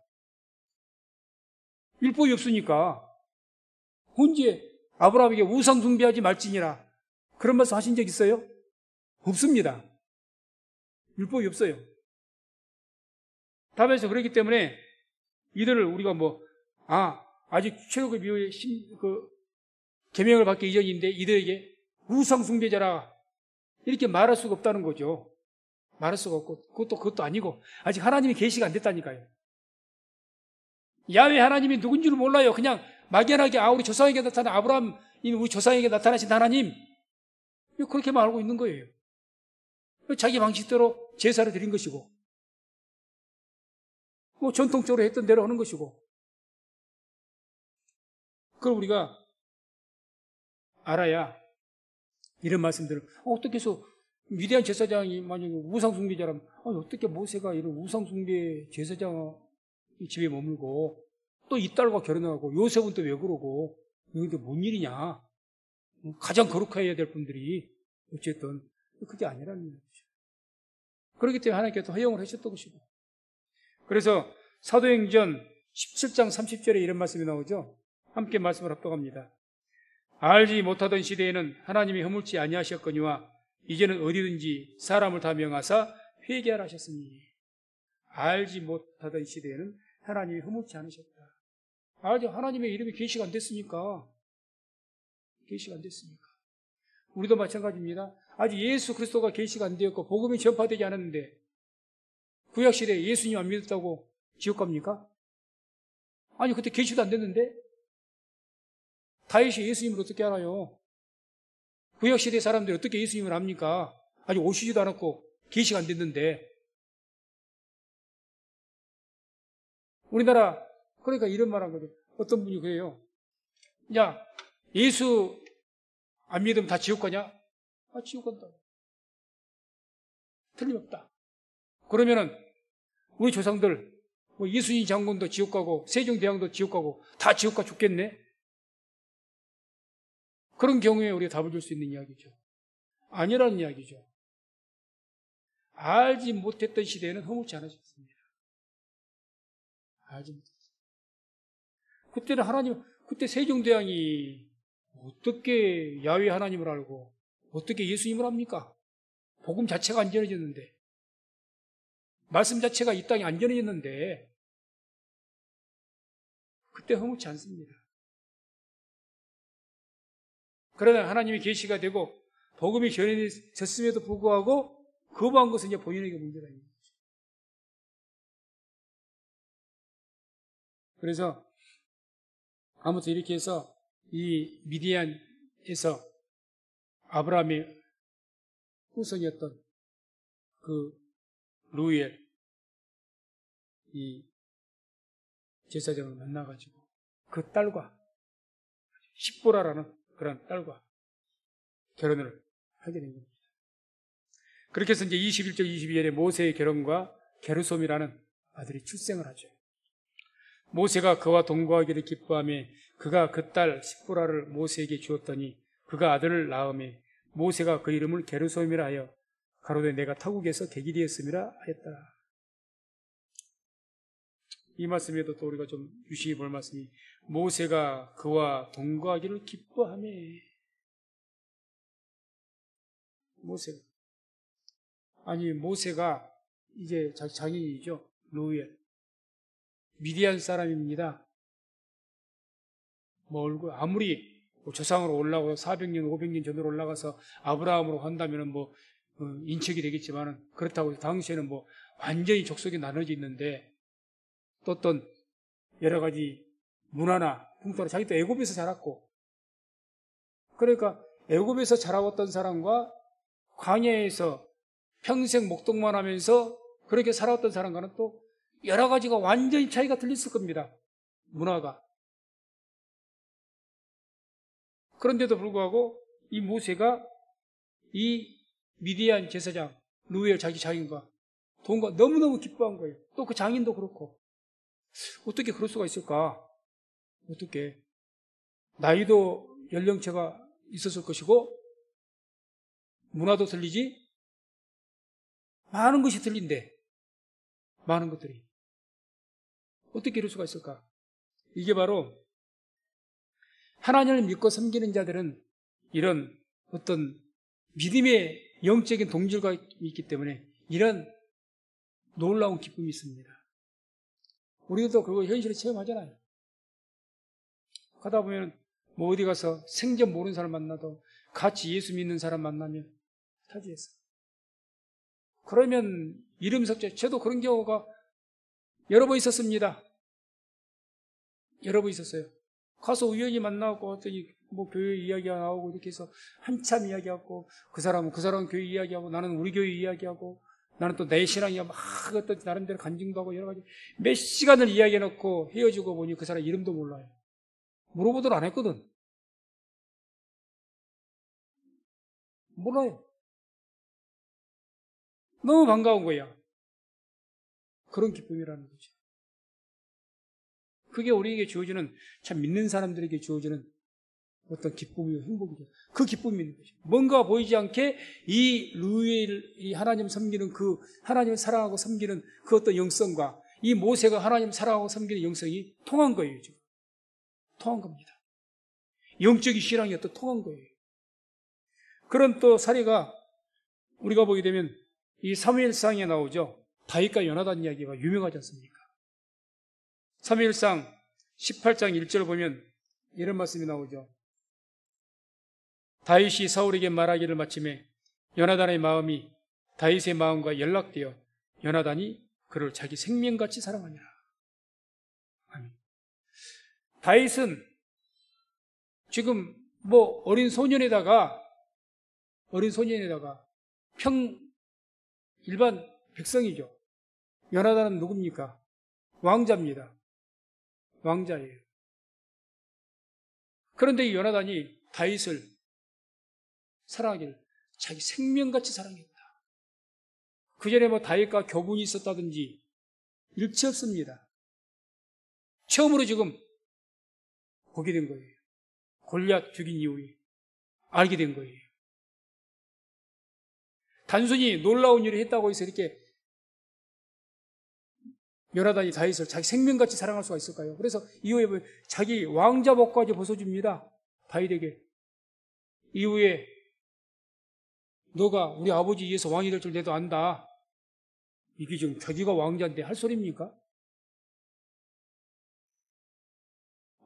율법이 없으니까 언제 아브라함에게 우상 숭배하지 말지니라 그런 말씀 하신 적 있어요? 없습니다. 율법이 없어요. 답에서 그렇기 때문에 이들을 우리가 아직 출애굽 이후에 계명을 받기 이전인데 이들에게 우상 숭배자라 이렇게 말할 수가 없다는 거죠. 말할 수가 없고 그것도 아니고 아직 하나님이 계시가 안 됐다니까요. 야훼 하나님이 누군지를 몰라요. 그냥 막연하게 우리 조상에게 나타난 아브라함 우리 조상에게 나타나신 하나님 그렇게만 알고 있는 거예요. 자기 방식대로 제사를 드린 것이고 전통적으로 했던 대로 하는 것이고 그걸 우리가 알아야 이런 말씀들을 어떻게 해서 위대한 제사장이 만약에 우상숭배자라면 어떻게 모세가 이런 우상숭배 제사장 집에 머물고 또 이 딸과 결혼하고 요셉은 또 왜 그러고 이게 뭔 일이냐 가장 거룩해야 될 분들이 어쨌든 그게 아니라는 거죠. 그렇기 때문에 하나님께서 허용을 하셨던 것이고 그래서 사도행전 17장 30절에 이런 말씀이 나오죠. 함께 말씀을 합독합니다. 알지 못하던 시대에는 하나님이 허물지 아니하셨거니와 이제는 어디든지 사람을 다 명하사 회개하라 하셨으니 알지 못하던 시대에는 하나님이 허물지 않으셨다. 아직 하나님의 이름이 계시가 안 됐으니까 우리도 마찬가지입니다. 아직 예수 그리스도가 계시가 안 되었고 복음이 전파되지 않았는데 구약시대에 예수님 안 믿었다고 지옥 갑니까? 아니 그때 계시도 안 됐는데 다윗이 예수님을 어떻게 알아요? 구약시대 사람들이 어떻게 예수님을 압니까? 아직 오시지도 않았고 계시가 안 됐는데 우리나라 그러니까 이런 말 한 거죠. 어떤 분이 그래요. 야, 예수 안 믿으면 다 지옥 가냐? 아, 지옥 간다. 틀림없다. 그러면은 우리 조상들 뭐 이순신 장군도 지옥 가고 세종대왕도 지옥 가고 다 지옥 가 죽겠네? 그런 경우에 우리가 답을 줄 수 있는 이야기죠. 아니라는 이야기죠. 알지 못했던 시대에는 허물지 않으셨습니다. 알지 못했어요. 그때는 그때 세종대왕이 어떻게 야훼 하나님을 알고 어떻게 예수님을 합니까? 복음 자체가 안 전해졌는데, 말씀 자체가 이 땅에 안 전해졌는데, 그때 허물지 않습니다. 그러나 하나님의 계시가 되고 복음이 전해졌음에도 불구하고 거부한 것은 이제 본인에게 문제가 있는 거죠. 그래서 아무튼 이렇게 해서 이 미디안에서 아브라함의 후손이었던 그 루엘 이 제사장을 만나가지고 그 딸과 십보라라는 그런 딸과 결혼을 하게 된 겁니다. 그렇게 해서 이제 21절 22절에 모세의 결혼과 게르솜이라는 아들이 출생을 하죠. 모세가 그와 동거하기를 기뻐하며 그가 그 딸 십보라를 모세에게 주었더니 그가 아들을 낳음에 모세가 그 이름을 게르솜이라 하여 가로되 내가 타국에서 객일이었음이라 하였더라. 이 말씀에도 또 우리가 좀 유심히 볼 말씀이 모세가 그와 동거하기를 기뻐하며 모세가 이제 장인이죠. 루엘 미디안 사람입니다. 아무리 조상으로 올라가고 400년, 500년 전으로 올라가서 아브라함으로 한다면 인척이 되겠지만 그렇다고 당시에는 완전히 족속이 나눠져 있는데 또 어떤 여러 가지 문화나 풍토나 자기도 애굽에서 자랐고 그러니까 애굽에서 자라왔던 사람과 광야에서 평생 목동만 하면서 그렇게 살아왔던 사람과는 또 여러 가지가 완전히 차이가 틀렸을 겁니다. 문화가. 그런데도 불구하고 이 모세가 이 미디안 제사장 루엘 자기 장인과 동거 너무너무 기뻐한 거예요. 또 그 장인도 그렇고 어떻게 그럴 수가 있을까? 어떻게 나이도 연령체가 있었을 것이고 문화도 틀리지 많은 것이 틀린데 많은 것들이 어떻게 이럴 수가 있을까? 이게 바로 하나님을 믿고 섬기는 자들은 이런 어떤 믿음의 영적인 동질감이 있기 때문에 이런 놀라운 기쁨이 있습니다. 우리도 그거 현실을 체험하잖아요. 가다 보면 어디 가서 생전 모르는 사람 만나도 같이 예수 믿는 사람 만나면 타지에서 그러면 이름 섞여. 저도 그런 경우가 여러 번 있었습니다. 여러 번 있었어요. 가서 우연히 만나고 어떤 교회 이야기가 나오고 이렇게 해서 한참 이야기하고 그 사람은 교회 이야기하고 나는 우리 교회 이야기하고 나는 또 내 신앙이야 막 어떤 나름대로 간증도 하고 여러 가지 몇 시간을 이야기해놓고 헤어지고 보니 그 사람 이름도 몰라요. 물어보도록 안 했거든. 몰라요. 너무 반가운 거야. 그런 기쁨이라는 거죠. 그게 우리에게 주어지는 참 믿는 사람들에게 주어지는 어떤 기쁨이고 행복이죠. 그 기쁨이 있는 거죠. 뭔가 보이지 않게 이 루엘, 이 하나님 섬기는 그 하나님을 사랑하고 섬기는 그 어떤 영성과 이 모세가 하나님 사랑하고 섬기는 영성이 통한 거예요. 지금. 통한 겁니다. 영적인 신앙이 또 통한 거예요. 그런 또 사례가 우리가 보게 되면 이 사무엘상에 나오죠. 다윗과 요나단 이야기가 유명하지 않습니까? 사무엘상 18장 1절 보면 이런 말씀이 나오죠. 다윗이 사울에게 말하기를 마침에 요나단의 마음이 다윗의 마음과 연락되어 요나단이 그를 자기 생명같이 사랑하니라. 아멘. 다윗은 지금 어린 소년에다가 일반 백성이죠. 요나단은 누굽니까? 왕자입니다. 왕자예요. 그런데 이 요나단이 다윗을 사랑하기를 자기 생명같이 사랑했다. 그 전에 뭐 다윗과 교분이 있었다든지 일치 없습니다. 처음으로 지금 보게 된 거예요. 골리앗 죽인 이후에 알게 된 거예요. 단순히 놀라운 일을 했다고 해서 이렇게 요나단이 다윗을 자기 생명같이 사랑할 수가 있을까요? 그래서 이후에 자기 왕자복까지 벗어줍니다. 다윗에게. 이후에 너가 우리 아버지 위해서 왕이 될 줄 내도 안다. 이게 지금 자기가 왕자인데 할 소리입니까?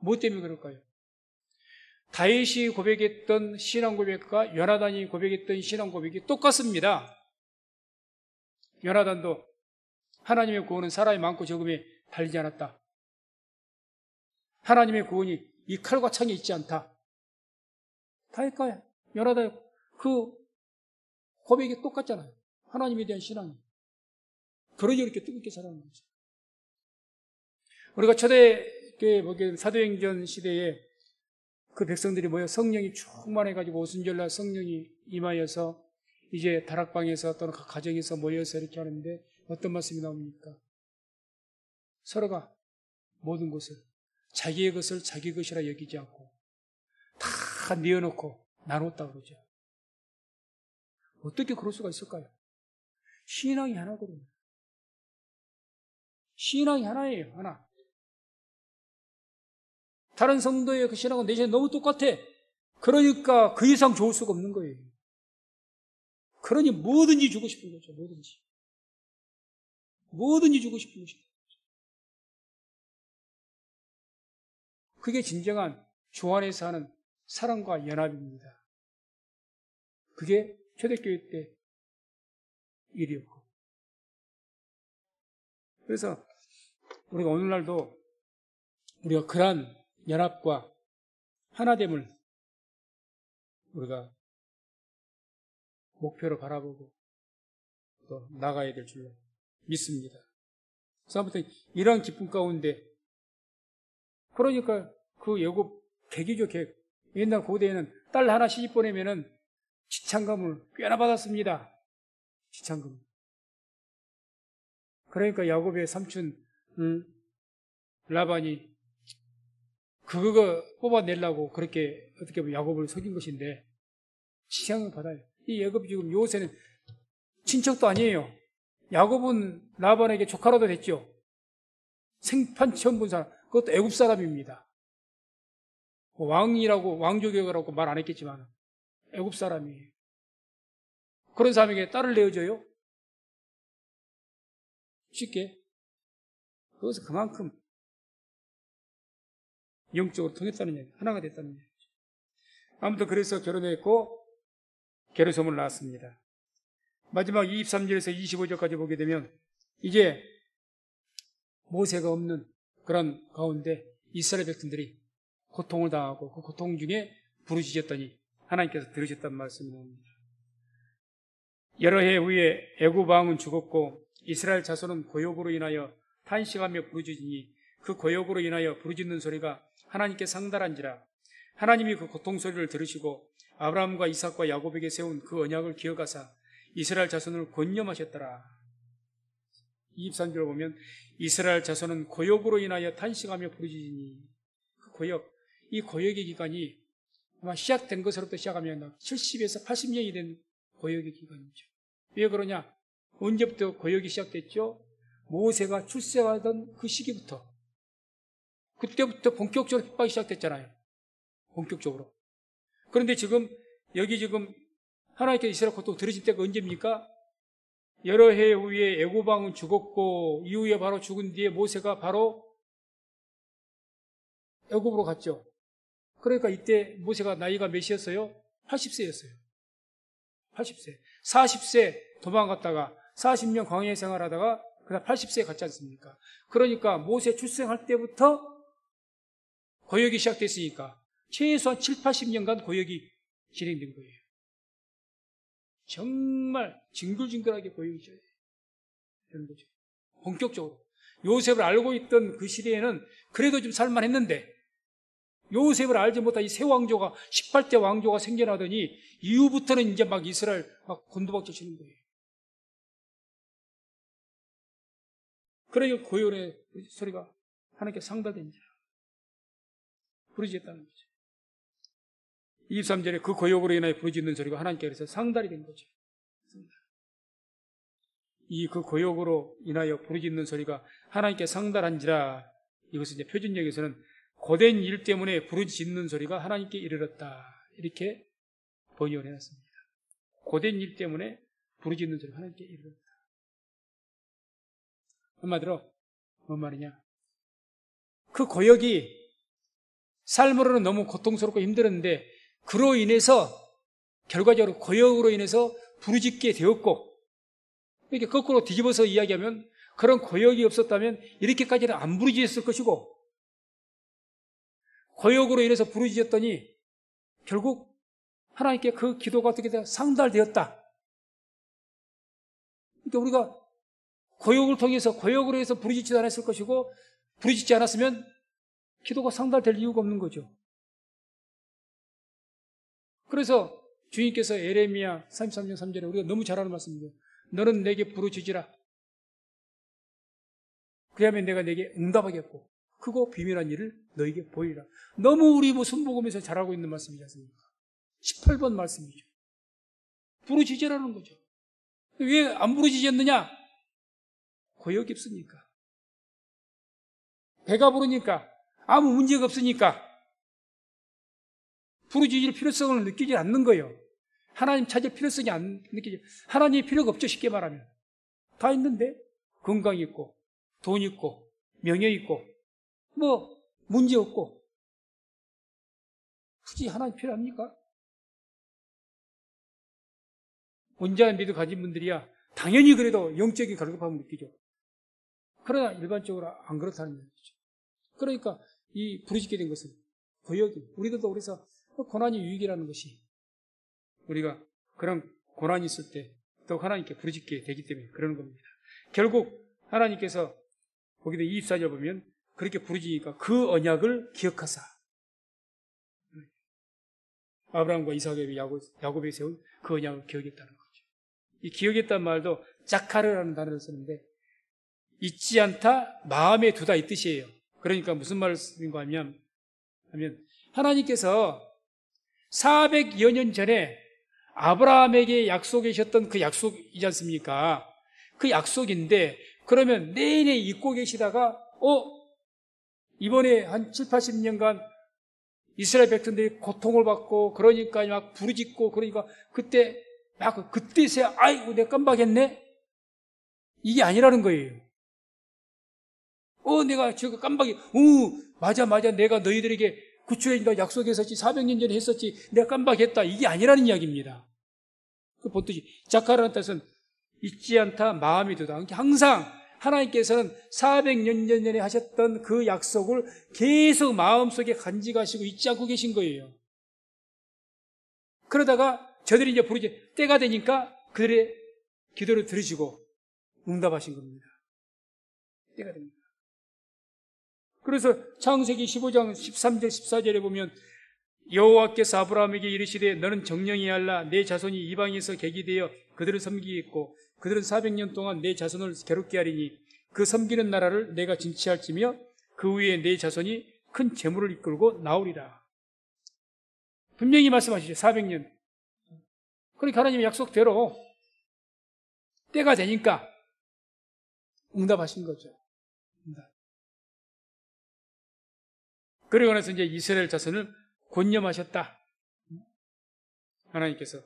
뭐 때문에 그럴까요? 다윗이 고백했던 신앙 고백과 요나단이 고백했던 신앙 고백이 똑같습니다. 요나단도 하나님의 구원은 사람이 많고 적음에 달리지 않았다. 하나님의 구원이 이 칼과 창에 있지 않다. 다윗과 요나단 그 고백이 똑같잖아요. 하나님에 대한 신앙이. 그러니 이렇게 뜨겁게 살아가는 거죠. 우리가 초대교회 보기엔 사도행전 시대에 그 백성들이 모여 성령이 충만해가지고 오순절날 성령이 임하여서 이제 다락방에서 또는 각 가정에서 모여서 이렇게 하는데 어떤 말씀이 나옵니까? 서로가 모든 것을 자기의 것을 자기 것이라 여기지 않고 다 내어놓고 나눴다 그러죠. 어떻게 그럴 수가 있을까요? 신앙이 하나거든요. 신앙이 하나예요, 하나. 다른 성도의 그 신앙은 내 신앙이 너무 똑같아. 그러니까 그 이상 좋을 수가 없는 거예요. 그러니 뭐든지 주고 싶은 거죠, 뭐든지. 뭐든지 주고 싶은 것이다. 그게 진정한 주 안에서 하는 사랑과 연합입니다. 그게 초대교회 때 일이었고. 그래서 우리가 오늘날도 우리가 그러한 연합과 하나됨을 우리가 목표로 바라보고 또 나가야 될 줄로 믿습니다. 그래서 아무튼 이러한 기쁨 가운데 그러니까 그 예고 계기죠, 계획. 옛날 고대에는 딸 하나 시집 보내면은 지창금을 꽤나 받았습니다. 지창금. 그러니까 야곱의 삼촌 라반이 그거 뽑아내려고 그렇게 어떻게 보면 야곱을 속인 것인데 지창금을 받아요. 이 야곱이 지금 요새는 친척도 아니에요. 야곱은 라반에게 조카라도 됐죠. 생판 처음 본 사람. 그것도 애굽 사람입니다. 왕이라고 왕족이라고 말 안 했겠지만 애굽 사람이에요. 그런 사람에게 딸을 내어줘요? 쉽게. 그것은 그만큼 영적으로 통했다는 얘기, 하나가 됐다는 얘기죠. 아무튼 그래서 결혼했고 게르솜을 낳았습니다. 마지막 23절에서 25절까지 보게 되면 이제 모세가 없는 그런 가운데 이스라엘 백성들이 고통을 당하고 그 고통 중에 부르짖었더니 하나님께서 들으셨단 말씀이 나옵니다. 여러 해 후에 애굽 왕은 죽었고 이스라엘 자손은 고욕으로 인하여 탄식하며 부르짖으니 그 고욕으로 인하여 부르짖는 소리가 하나님께 상달한지라. 하나님이 그 고통 소리를 들으시고 아브라함과 이삭과 야곱에게 세운 그 언약을 기억하사 이스라엘 자손을 권념하셨더라. 23절 보면 이스라엘 자손은 고욕으로 인하여 탄식하며 부르짖으니 그 고욕, 이 고욕의 기간이 아마 시작된 것으로부터 시작하면 70에서 80년이 된 고욕의 기간이죠. 왜 그러냐? 언제부터 고욕이 시작됐죠? 모세가 출생하던 그 시기부터. 그때부터 본격적으로 핍박이 시작됐잖아요. 본격적으로. 그런데 지금 여기 지금 하나님께서 이스라엘 고통 들으신 때가 언제입니까? 여러 해 후에 애굽 왕은 죽었고 이후에 바로 죽은 뒤에 모세가 바로 애굽으로 갔죠. 그러니까 이때 모세가 나이가 몇이었어요? 80세였어요. 80세. 40세 도망갔다가 40년 광야 생활하다가 그다음 80세에 갔지 않습니까? 그러니까 모세 출생할 때부터 고역이 시작됐으니까 최소한 7, 80년간 고역이 진행된 거예요. 정말 징글징글하게 보여줘야 되는 거죠. 본격적으로. 요셉을 알고 있던 그 시대에는 그래도 좀 살만했는데 요셉을 알지 못한 이 새 왕조가 18대 왕조가 생겨나더니 이후부터는 이제 막 이스라엘 막 곤두박질 치는 거예요. 그러니까 고요의 소리가 하나님께 상달된지라 부르짖었다는 거죠. 23절에 그 고역으로 인하여 부르짖는 소리가 하나님께 그래서 상달이 된 거죠. 이 그 고역으로 인하여 부르짖는 소리가 하나님께 상달한지라 이것은 이제 표준역에서는 고된 일 때문에 부르짖는 소리가 하나님께 이르렀다. 이렇게 번역을 해놨습니다. 고된 일 때문에 부르짖는 소리가 하나님께 이르렀다. 한마디로 뭔 말이냐? 그 고역이 삶으로는 너무 고통스럽고 힘들었는데 그로 인해서 결과적으로 고역으로 인해서 부르짖게 되었고 이렇게 거꾸로 뒤집어서 이야기하면 그런 고역이 없었다면 이렇게까지는 안 부르짖었을 것이고 고역으로 인해서 부르짖었더니 결국 하나님께 그 기도가 어떻게 상달되었다. 그러니까 우리가 고역을 통해서 고역으로 해서 부르짖지 않았을 것이고 부르짖지 않았으면 기도가 상달될 이유가 없는 거죠. 그래서 주님께서 에레미야 33장 3절에 우리가 너무 잘 아는 말씀이에요. 너는 내게 부르짖으라. 그러면 내가 내게 응답하겠고 크고 비밀한 일을 너에게 보이라. 너무 우리 순복음에서 잘 알고 있는 말씀이지 않습니까? 18번 말씀이죠. 부르짖으라는 거죠. 왜 안 부르짖었느냐? 고역이 없으니까. 배가 부르니까 아무 문제가 없으니까 부르짖을 필요성을 느끼지 않는 거예요. 하나님 찾을 필요성이 안 느끼지. 하나님이 필요가 없죠. 쉽게 말하면. 다 있는데 건강 있고 돈 있고 명예 있고 뭐 문제 없고 굳이 하나님 필요합니까? 온전한 믿음 가진 분들이야 당연히 그래도 영적인 갈급함을 느끼죠. 그러나 일반적으로 안 그렇다는 얘기죠. 그러니까 이 부르짖게 된 것은 고역이 우리들도 그래서 고난이 유익이라는 것이 우리가 그런 고난이 있을 때 또 하나님께 부르짖게 되기 때문에 그러는 겁니다. 결국 하나님께서 거기다 24절 보면 그렇게 부르짖으니까 그 언약을 기억하사 아브라함과 이삭에게 야곱에 세운 그 언약을 기억했다는 거죠. 이 기억했다는 말도 자카르라는 단어를 쓰는데 잊지 않다, 마음에 두다 이 뜻이에요. 그러니까 무슨 말씀인가 하면 하나님께서 400여 년 전에 아브라함에게 약속하셨던 그 약속이지 않습니까? 그 약속인데 그러면 내내 잊고 계시다가 이번에 한 7, 80년간 이스라엘 백성들이 고통을 받고 그러니까 막 부르짖고 그러니까 그때서야 아이고 내가 깜빡했네? 이게 아니라는 거예요. 내가 저거 깜빡이 맞아 내가 너희들에게 구출해준다 약속했었지 400년 전에 했었지 내가 깜빡했다 이게 아니라는 이야기입니다. 그 본뜻이 자카라는 뜻은 잊지 않다 마음이 두다. 항상 하나님께서는 400년 전에 하셨던 그 약속을 계속 마음속에 간직하시고 잊지 않고 계신 거예요. 그러다가 저들이 이제 부르짖 때가 되니까 그들의 기도를 들으시고 응답하신 겁니다. 때가 됩니다. 그래서 창세기 15장 13절 14절에 보면 여호와께서 아브라함에게 이르시되 너는 정령히 알라 내 자손이 이방에서 객이 되어 그들을 섬기겠고 그들은 400년 동안 내 자손을 괴롭게 하리니 그 섬기는 나라를 내가 진치할지며 그 위에 내 자손이 큰 재물을 이끌고 나오리라. 분명히 말씀하시죠. 400년. 그러니까 하나님의 약속대로 때가 되니까 응답하신 거죠. 응답. 그러고 나서 이제 이스라엘 자손을 권념하셨다. 하나님께서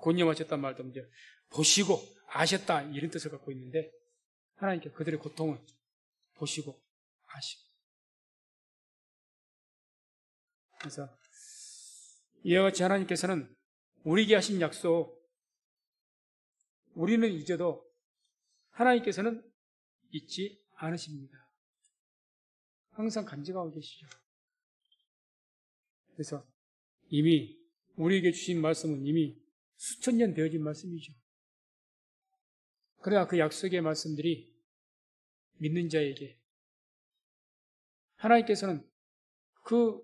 권념하셨단 말도 이제 보시고 아셨다 이런 뜻을 갖고 있는데 하나님께 그들의 고통을 보시고 아시고 그래서 이와 같이 하나님께서는 우리에게 하신 약속 우리는 잊어도 하나님께서는 잊지 않으십니다. 항상 간직하고 계시죠. 그래서 이미 우리에게 주신 말씀은 이미 수천 년 되어진 말씀이죠. 그러나 그 약속의 말씀들이 믿는 자에게 하나님께서는 그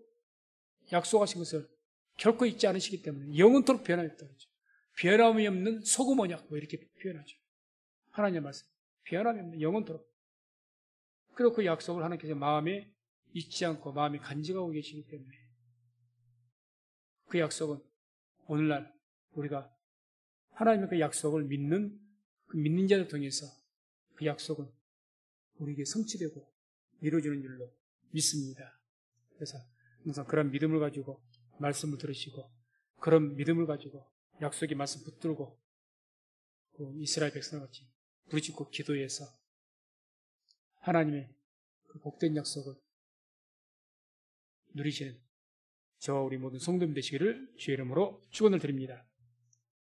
약속하신 것을 결코 잊지 않으시기 때문에 영원토록 변함없다 그러죠. 변함이 없는 소금 언약 뭐 이렇게 표현하죠. 하나님의 말씀. 변함이 없는 영원토록. 그리고 그 약속을 하나님께서 마음에 잊지 않고 마음에 간직하고 계시기 때문에 그 약속은 오늘날 우리가 하나님의 그 약속을 믿는 그 믿는 자를 통해서 그 약속은 우리에게 성취되고 이루어지는 줄로 믿습니다. 그래서 항상 그런 믿음을 가지고 말씀을 들으시고 그런 믿음을 가지고 약속의 말씀 붙들고 그 이스라엘 백성같이 부르짖고 기도해서 하나님의 그 복된 약속을 누리시는 저와 우리 모든 성도님 되시기를 주의 이름으로 축원을 드립니다.